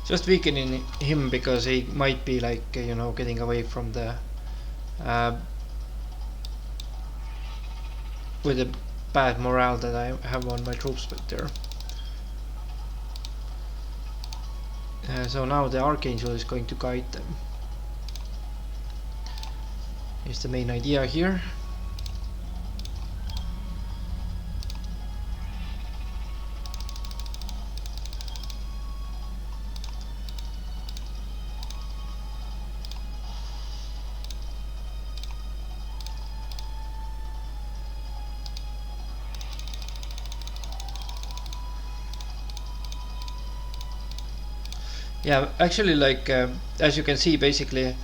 Just weakening him because he might be like, you know, getting away from the with the bad morale that I have on my troops back there. So now the Archangel is going to guide them. Is the main idea here. Yeah, actually, like as you can see, basically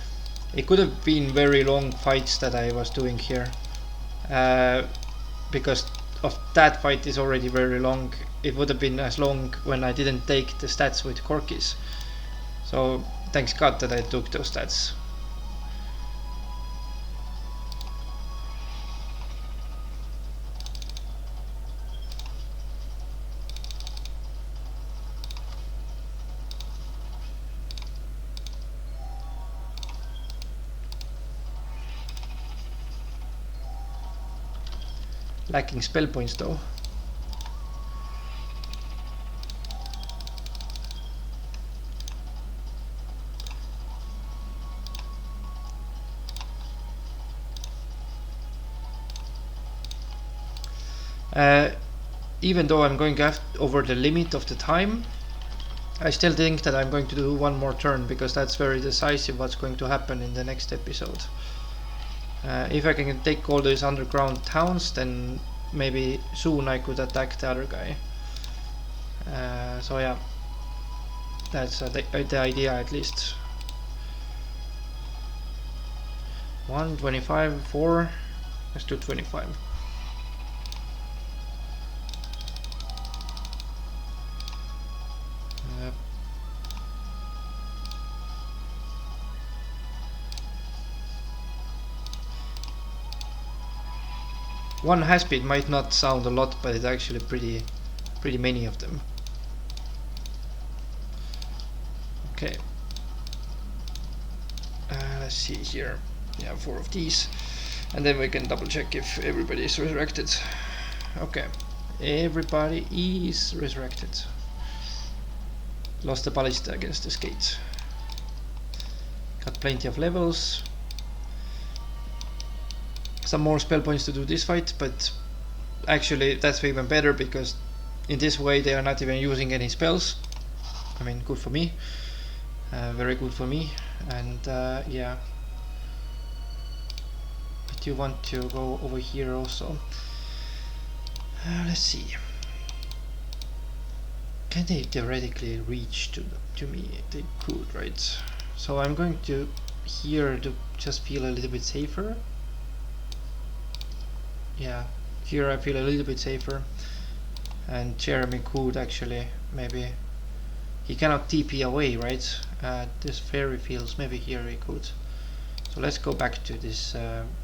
it could have been very long fights that I was doing here, because of that fight is already very long. It would have been as long when I didn't take the stats with Corkis. So thanks God that I took those stats. Lacking spell points though. Even though I'm going over the limit of the time, I still think that I'm going to do one more turn because that's very decisive what's going to happen in the next episode. If I can take all these underground towns, then maybe soon I could attack the other guy. So yeah, that's the idea at least. 125, 4, let's do 25. One half-speed might not sound a lot, but it's actually pretty many of them. Okay. Let's see here. Yeah, 4 of these. And then we can double check if everybody is resurrected. Okay. Everybody is resurrected. Lost the ballista against the skate. Got plenty of levels. Some more spell points to do this fight, but actually that's even better because in this way they are not even using any spells. I mean, good for me. Very good for me. And yeah. But you want to go over here also. Let's see. Can they theoretically reach to me? They could, right? So I'm going to here to just feel a little bit safer. Yeah, here I feel a little bit safer. And Jeremy could actually maybe. He cannot TP away, right? This fairy fields, maybe here he could. So let's go back to this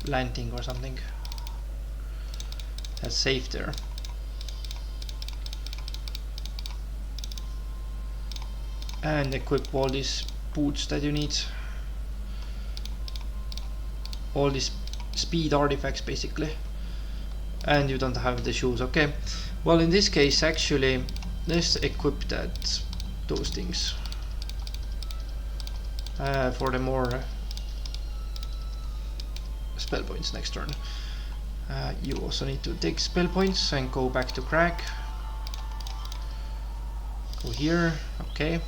landing or something. That's safe there. And equip all these boots that you need. All these speed artifacts basically. And you don't have the shoes, okay. Well, in this case actually let's equip those things for the more spell points next turn. You also need to take spell points and go back to Crag. Go here, okay.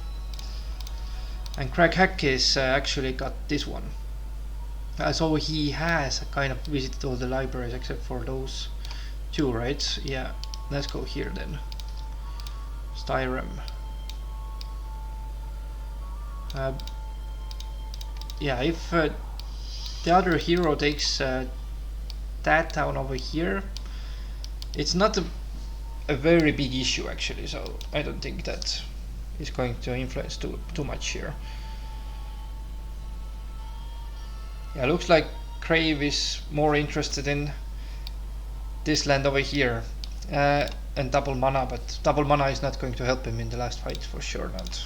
And Crag Hack is actually got this one. So he has kind of visited all the libraries except for those two, right? Yeah, let's go here then. Styrem. Yeah, if the other hero takes that town over here, it's not a very big issue actually, so I don't think that is going to influence too much here. Yeah, looks like Crave is more interested in this land over here and double mana, but double mana is not going to help him in the last fight for sure not.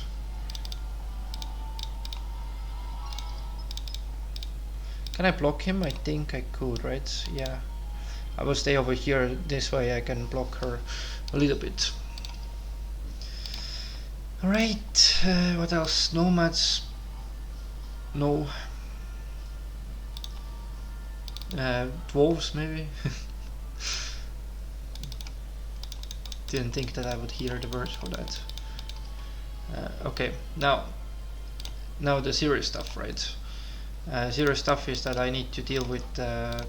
Can I block him? I think I could, right? Yeah. I will stay over here, this way I can block her a little bit. Alright, what else? Nomads? No. Dwarves maybe? Didn't think that I would hear the words for that. Okay, now the serious stuff, right? Serious stuff is that I need to deal with the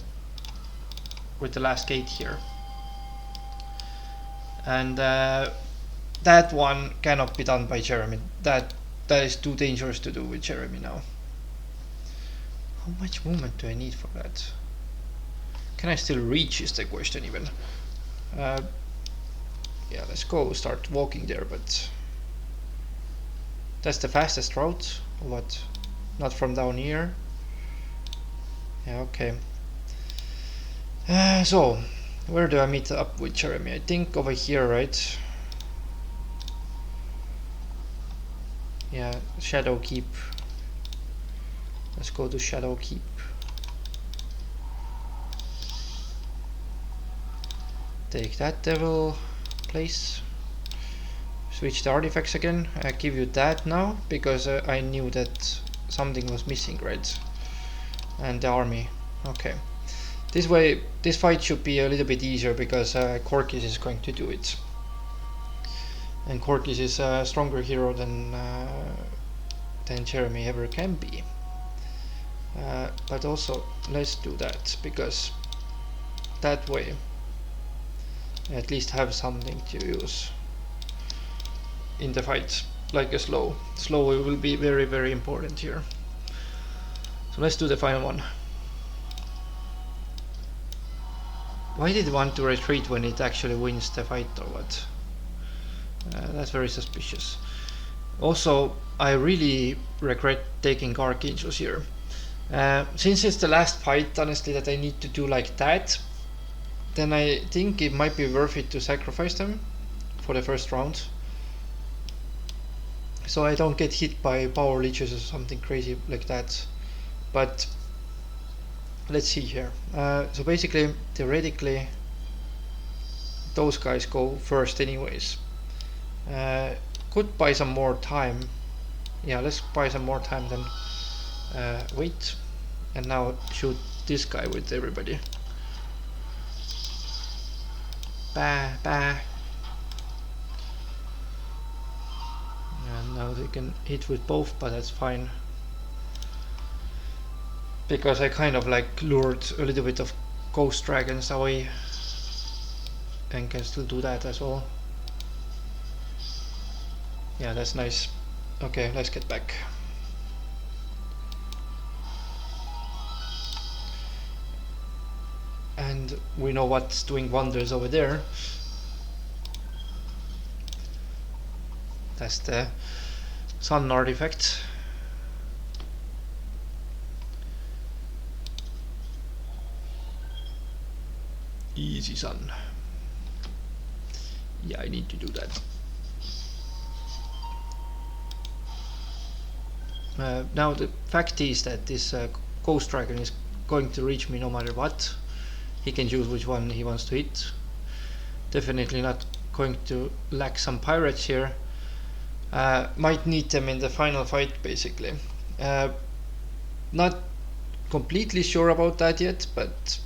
last gate here, and that one cannot be done by Jeremy. That is too dangerous to do with Jeremy now. How much movement do I need for that? Can I still reach is the question even. Yeah, let's go start walking there, but that's the fastest route or what? Not from down here. Yeah, okay. So where do I meet up with Jeremy? I think over here, right? Yeah, Shadow Keep. Let's go to Shadow Keep. Take that devil place. Switch the artifacts again. I give you that now because I knew that something was missing, right? And the army. Okay. This way, this fight should be a little bit easier because Corkis is going to do it. And Corkis is a stronger hero than Jeremy ever can be. But also, let's do that because that way I at least have something to use in the fight, like a slow. Slow will be very, very important here. So let's do the final one. Why did it want to retreat when it actually wins the fight or what? That's very suspicious. Also, I really regret taking Archangels here. Since it's the last fight, honestly, that I need to do like that, then I think it might be worth it to sacrifice them for the first round, so I don't get hit by power leeches or something crazy like that. But let's see here. So basically, theoretically, those guys go first anyways. Could buy some more time. Yeah, let's buy some more time then. Wait, and now shoot this guy with everybody. Bah, bah. And now they can hit with both, but that's fine. Because I kind of like lured a little bit of ghost dragons away. And can still do that as well. Yeah, that's nice. Okay, let's get back. And we know what's doing wonders over there. That's the sun artifact. Easy sun. Yeah, I need to do that. Now the fact is that this ghost dragon is going to reach me no matter what. He can choose which one he wants to hit. Definitely not going to lack some pirates here. Might need them in the final fight basically. Not completely sure about that yet, but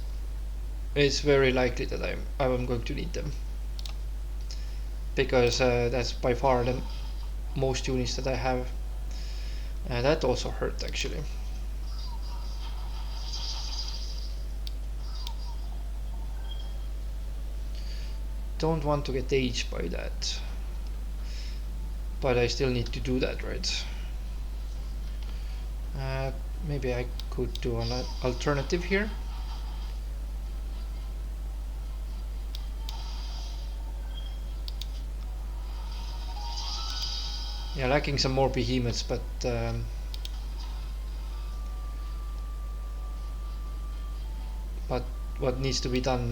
it's very likely that I'm going to need them. Because that's by far the most units that I have. That also hurt actually. Don't want to get aged by that. But I still need to do that, right? Maybe I could do an alternative here. Yeah, lacking some more behemoths, but what needs to be done,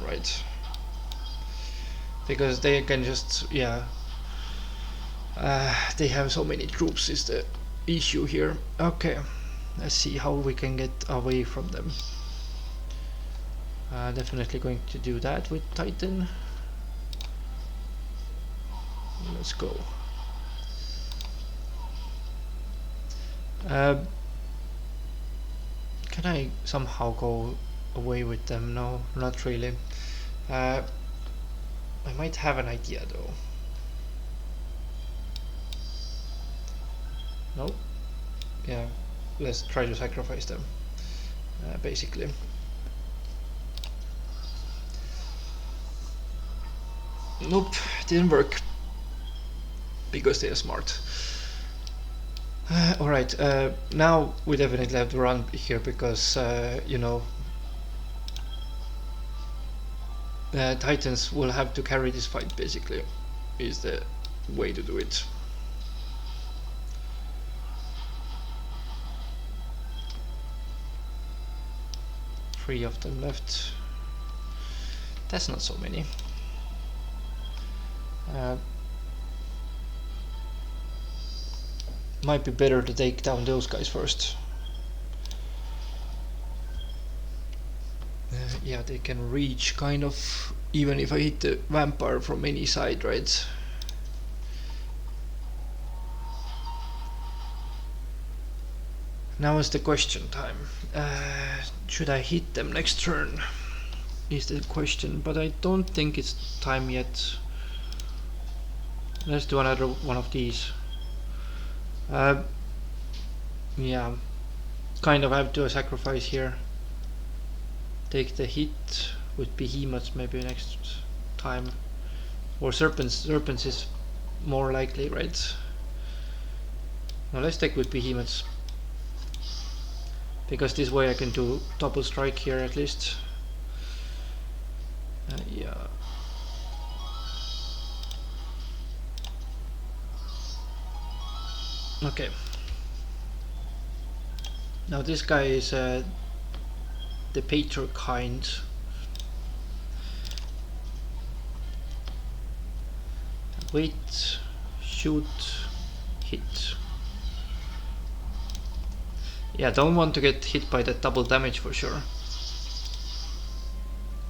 right? Because they can just, yeah, they have so many troops is the issue here. Okay, let's see how we can get away from them. Definitely going to do that with Titan. Let's go. Can I somehow go away with them? No, not really. I might have an idea though. No? Yeah, let's try to sacrifice them, basically. Nope, didn't work. Because they are smart. Alright, now we definitely have to run here because, you know, Titans will have to carry this fight basically, is the way to do it. Three of them left. That's not so many. Might be better to take down those guys first. Yeah, they can reach kind of, even if I hit the vampire from any side, right? Now is the question time. Should I hit them next turn? Is the question, but I don't think it's time yet. Let's do another one of these. Yeah, kind of have to sacrifice here. Take the hit with behemoths maybe next time, or serpents is more likely, right? Now let's take with behemoths, because this way I can do double strike here at least. Yeah. Okay. Now this guy is the Patriot kind. Wait, shoot, hit. Yeah, don't want to get hit by that double damage for sure.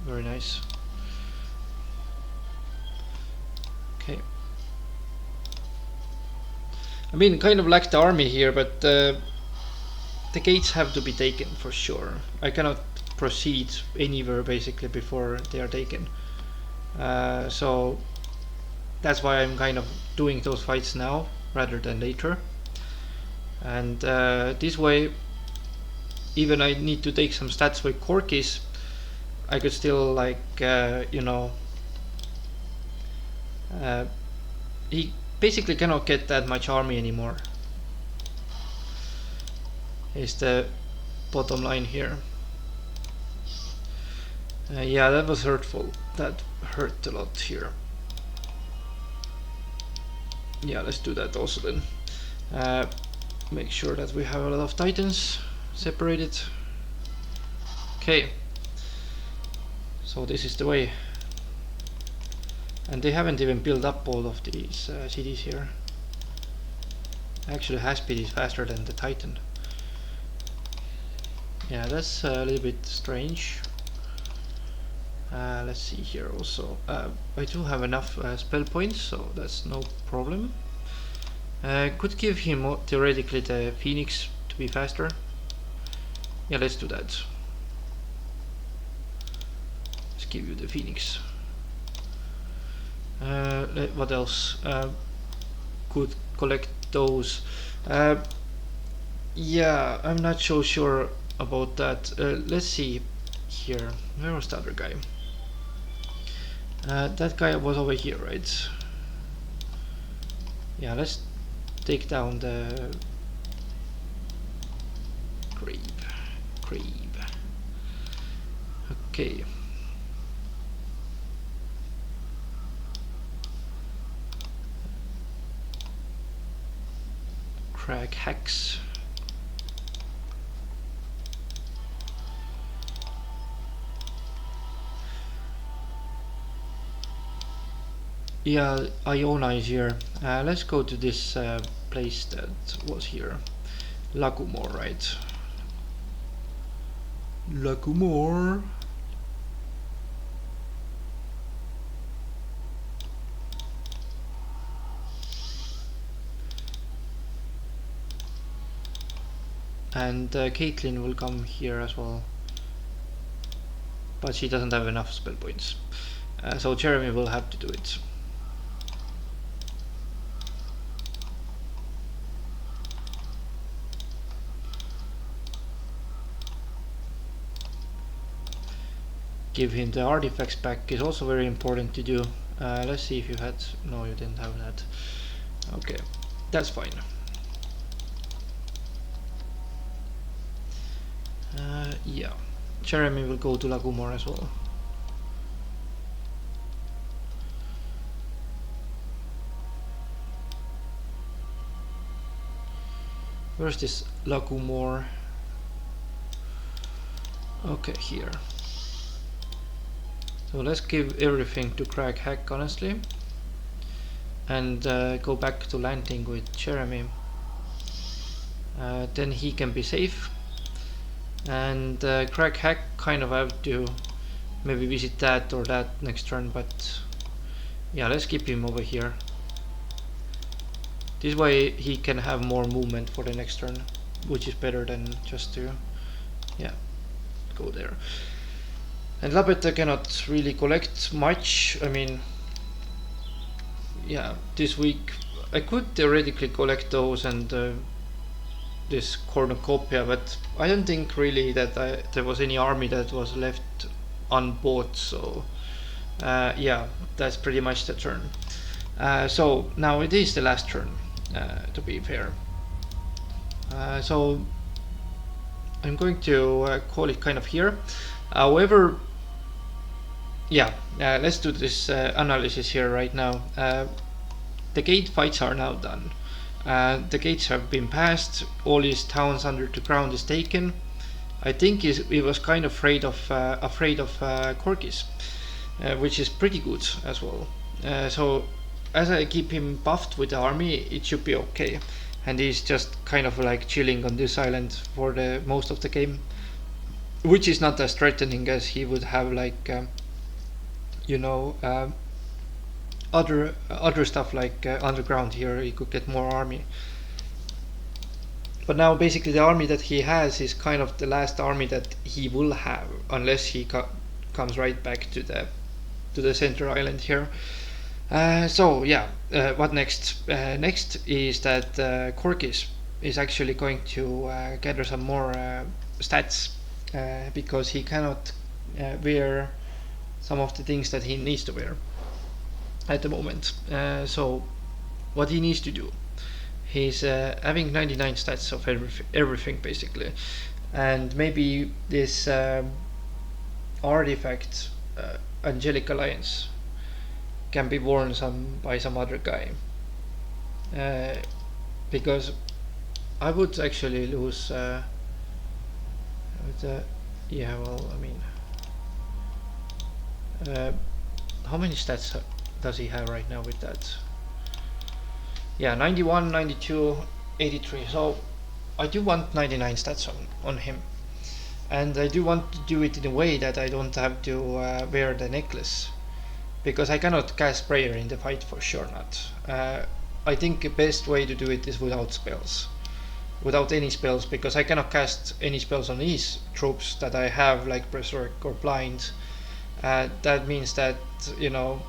Very nice. Okay. I mean, kind of lack the army here, but the gates have to be taken for sure. I cannot proceed anywhere basically before they are taken. So that's why I'm kind of doing those fights now rather than later. And this way, even I need to take some stats with Corkis, I could still like, you know, he basically cannot get that much army anymore. Is the bottom line here. Yeah, that was hurtful. That hurt a lot here. Yeah, let's do that also then. Make sure that we have a lot of titans separated. Okay. So this is the way. And they haven't even built up all of these cities here. Actually, Haspid is faster than the Titan. Yeah, that's a little bit strange. Let's see here also. I do have enough spell points, so that's no problem. Could give him theoretically the Phoenix to be faster. Yeah, let's do that. Let's give you the Phoenix. What else? Could collect those. Yeah, I'm not so sure about that. Let's see here. Where was the other guy? That guy was over here, right? Yeah, let's take down the Crave. Okay. Crag hacks. Yeah, Iona is here. Let's go to this place that was here. Lagumor, right? Lagumor. And Caitlyn will come here as well. But she doesn't have enough spell points. So Jeremy will have to do it. Give him the artifacts back is also very important to do. Let's see if you had... No, you didn't have that. Okay, that's fine. Yeah, Jeremy will go to Lagumor as well. Where's this Lagumor? Okay, here. So let's give everything to Crag Hack, honestly, and go back to landing with Jeremy. Then he can be safe, and Crag Hack kind of have to maybe visit that or that next turn, but yeah, let's keep him over here. This way he can have more movement for the next turn, which is better than just to, yeah, go there. And Labetta cannot really collect much. I mean, yeah, this week I could theoretically collect those and this cornucopia, but I don't think really that there was any army that was left unbought. So yeah, that's pretty much the turn. So now it is the last turn, to be fair. So I'm going to call it kind of here. However, yeah, let's do this analysis here right now. The gate fights are now done. The gates have been passed. All these towns under the ground is taken. I think he was kind of afraid of Corkis, which is pretty good as well. So as I keep him buffed with the army, it should be okay. And he's just kind of like chilling on this island for the most of the game, which is not as threatening as he would have like you know other stuff like underground. Here he could get more army. But now basically the army that he has is kind of the last army that he will have, unless he comes right back to the center island here. So yeah, what next? Next is that Corkis is actually going to gather some more stats because he cannot wear some of the things that he needs to wear at the moment. So what he needs to do, he's having 99 stats of everything basically, and maybe this artifact, Angelic Alliance, can be worn by some other guy, because I would actually lose yeah, well, I mean, how many stats does he have right now with that? Yeah, 91, 92, 83. So I do want 99 stats on him, and I do want to do it in a way that I don't have to wear the necklace, because I cannot cast prayer in the fight, for sure not. I think the best way to do it is without spells, without any spells, because I cannot cast any spells on these troops that I have, like Berserk or Blind. That means that, you know,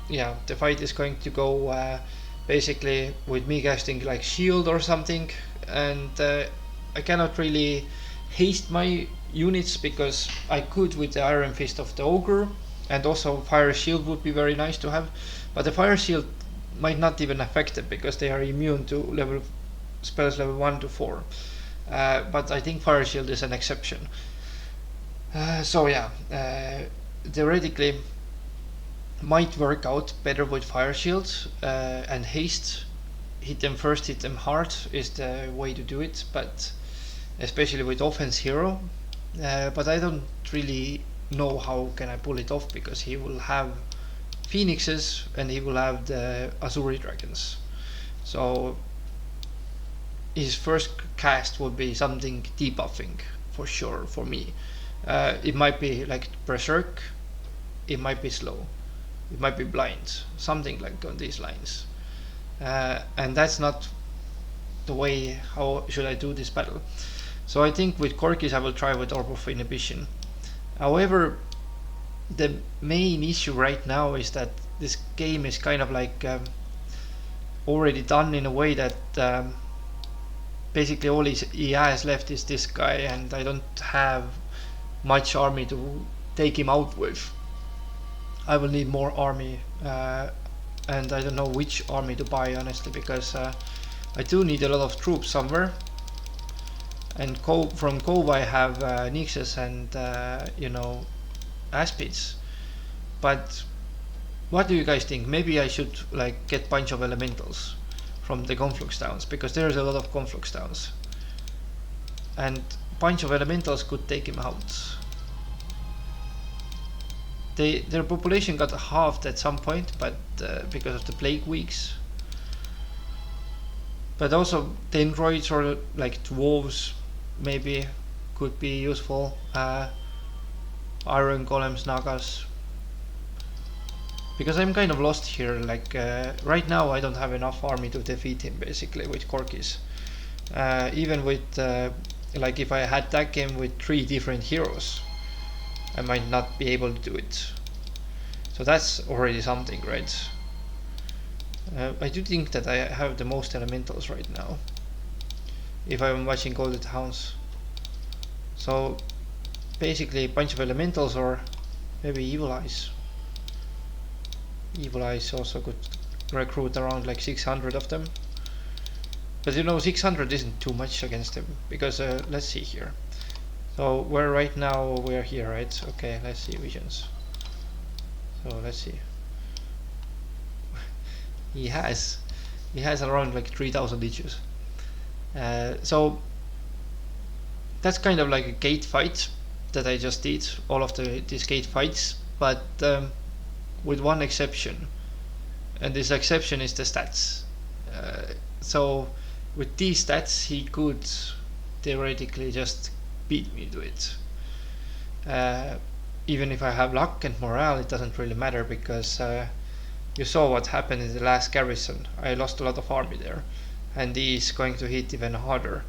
yeah, the fight is going to go basically with me casting like shield or something, and I cannot really haste my units, because I could with the Iron Fist of the Ogre, and also Fire Shield would be very nice to have, but the Fire Shield might not even affect them because they are immune to spells level 1 to 4. But I think Fire Shield is an exception. So yeah, theoretically might work out better with Fire Shield and haste. Hit them first, hit them hard is the way to do it, but especially with offense hero. But I don't really know how can I pull it off, because he will have phoenixes and he will have the Azuri dragons. So his first cast would be something debuffing for sure for me. It might be like Berserk, it might be slow, it might be blind, something like on these lines. And that's not the way how should I do this battle. So I think with Corkis I will try with Orb of Inhibition. However, the main issue right now is that this game is kind of like already done in a way that basically all he has left is this guy, and I don't have much army to take him out with. I will need more army, and I don't know which army to buy, honestly, because I do need a lot of troops somewhere. And from Cove I have Nixes and you know, Aspids. But what do you guys think? Maybe I should like get bunch of elementals from the conflux towns, because there's a lot of conflux towns, and bunch of elementals could take him out. Their population got halved at some point, but because of the plague weeks. But also the androids or like dwarves maybe could be useful. Iron golems, nagas. Because I'm kind of lost here. Like right now, I don't have enough army to defeat him. Basically, with Corkis. Even with like if I had that game with 3 different heroes, I might not be able to do it. So that's already something, right? I do think that I have the most elementals right now, if I'm watching all the towns. So basically a bunch of elementals, or maybe Evil Eyes. Evil Eyes also could recruit around like 600 of them. But you know, 600 isn't too much against him, because let's see here. So we're right now, we're here, right? Okay, let's see visions. So let's see. he has around like 3000 leeches. So that's kind of like a gate fight that I just did, all of these gate fights, but with one exception. and this exception is the stats. So with these stats he could theoretically just beat me to it. Even if I have luck and morale, it doesn't really matter, because you saw what happened in the last garrison. I lost a lot of army there, and he is going to hit even harder.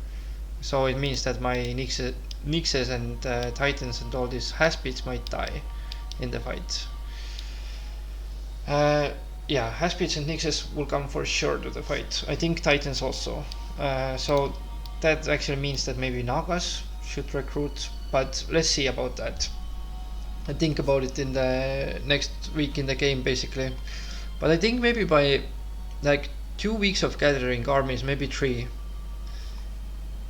So it means that my Nixes and Titans and all these Haspits might die in the fight. Yeah, Haspits and Nixes will come for sure to the fight. I think Titans also. So that actually means that maybe Nagas should recruit, but let's see about that. I think about it in the next week in the game, basically. But I think maybe by like 2 weeks of gathering armies, maybe 3.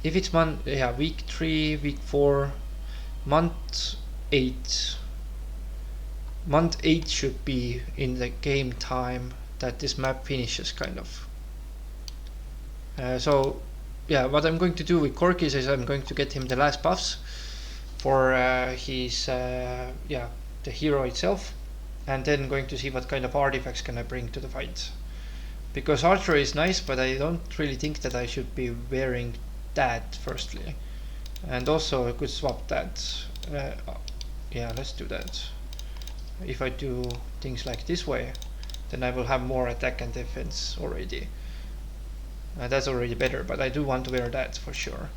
If it's week 3, week 4, month 8. Month 8 should be in the game time that this map finishes, kind of. So yeah, what I'm going to do with Corkis is I'm going to get him the last buffs for his the hero itself, and then going to see what kind of artifacts can I bring to the fight. Because archery is nice, but I don't really think that I should be wearing that firstly. And also I could swap that. Yeah, let's do that. If I do things like this way, then I will have more attack and defense already. That's already better, but I do want to wear that for sure.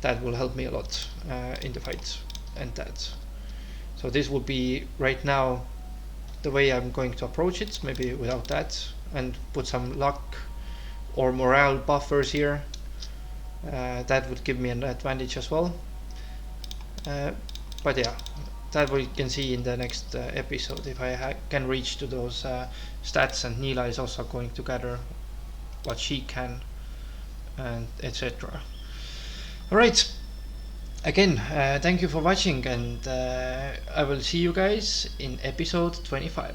That will help me a lot in the fight, and that. So this will be right now the way I'm going to approach it, maybe without that, and put some luck or morale buffers here. That would give me an advantage as well. But yeah, that we can see in the next episode if I can reach to those stats, and Neela is also going to gather what she can, and etc. Alright, again, thank you for watching, and I will see you guys in episode 25.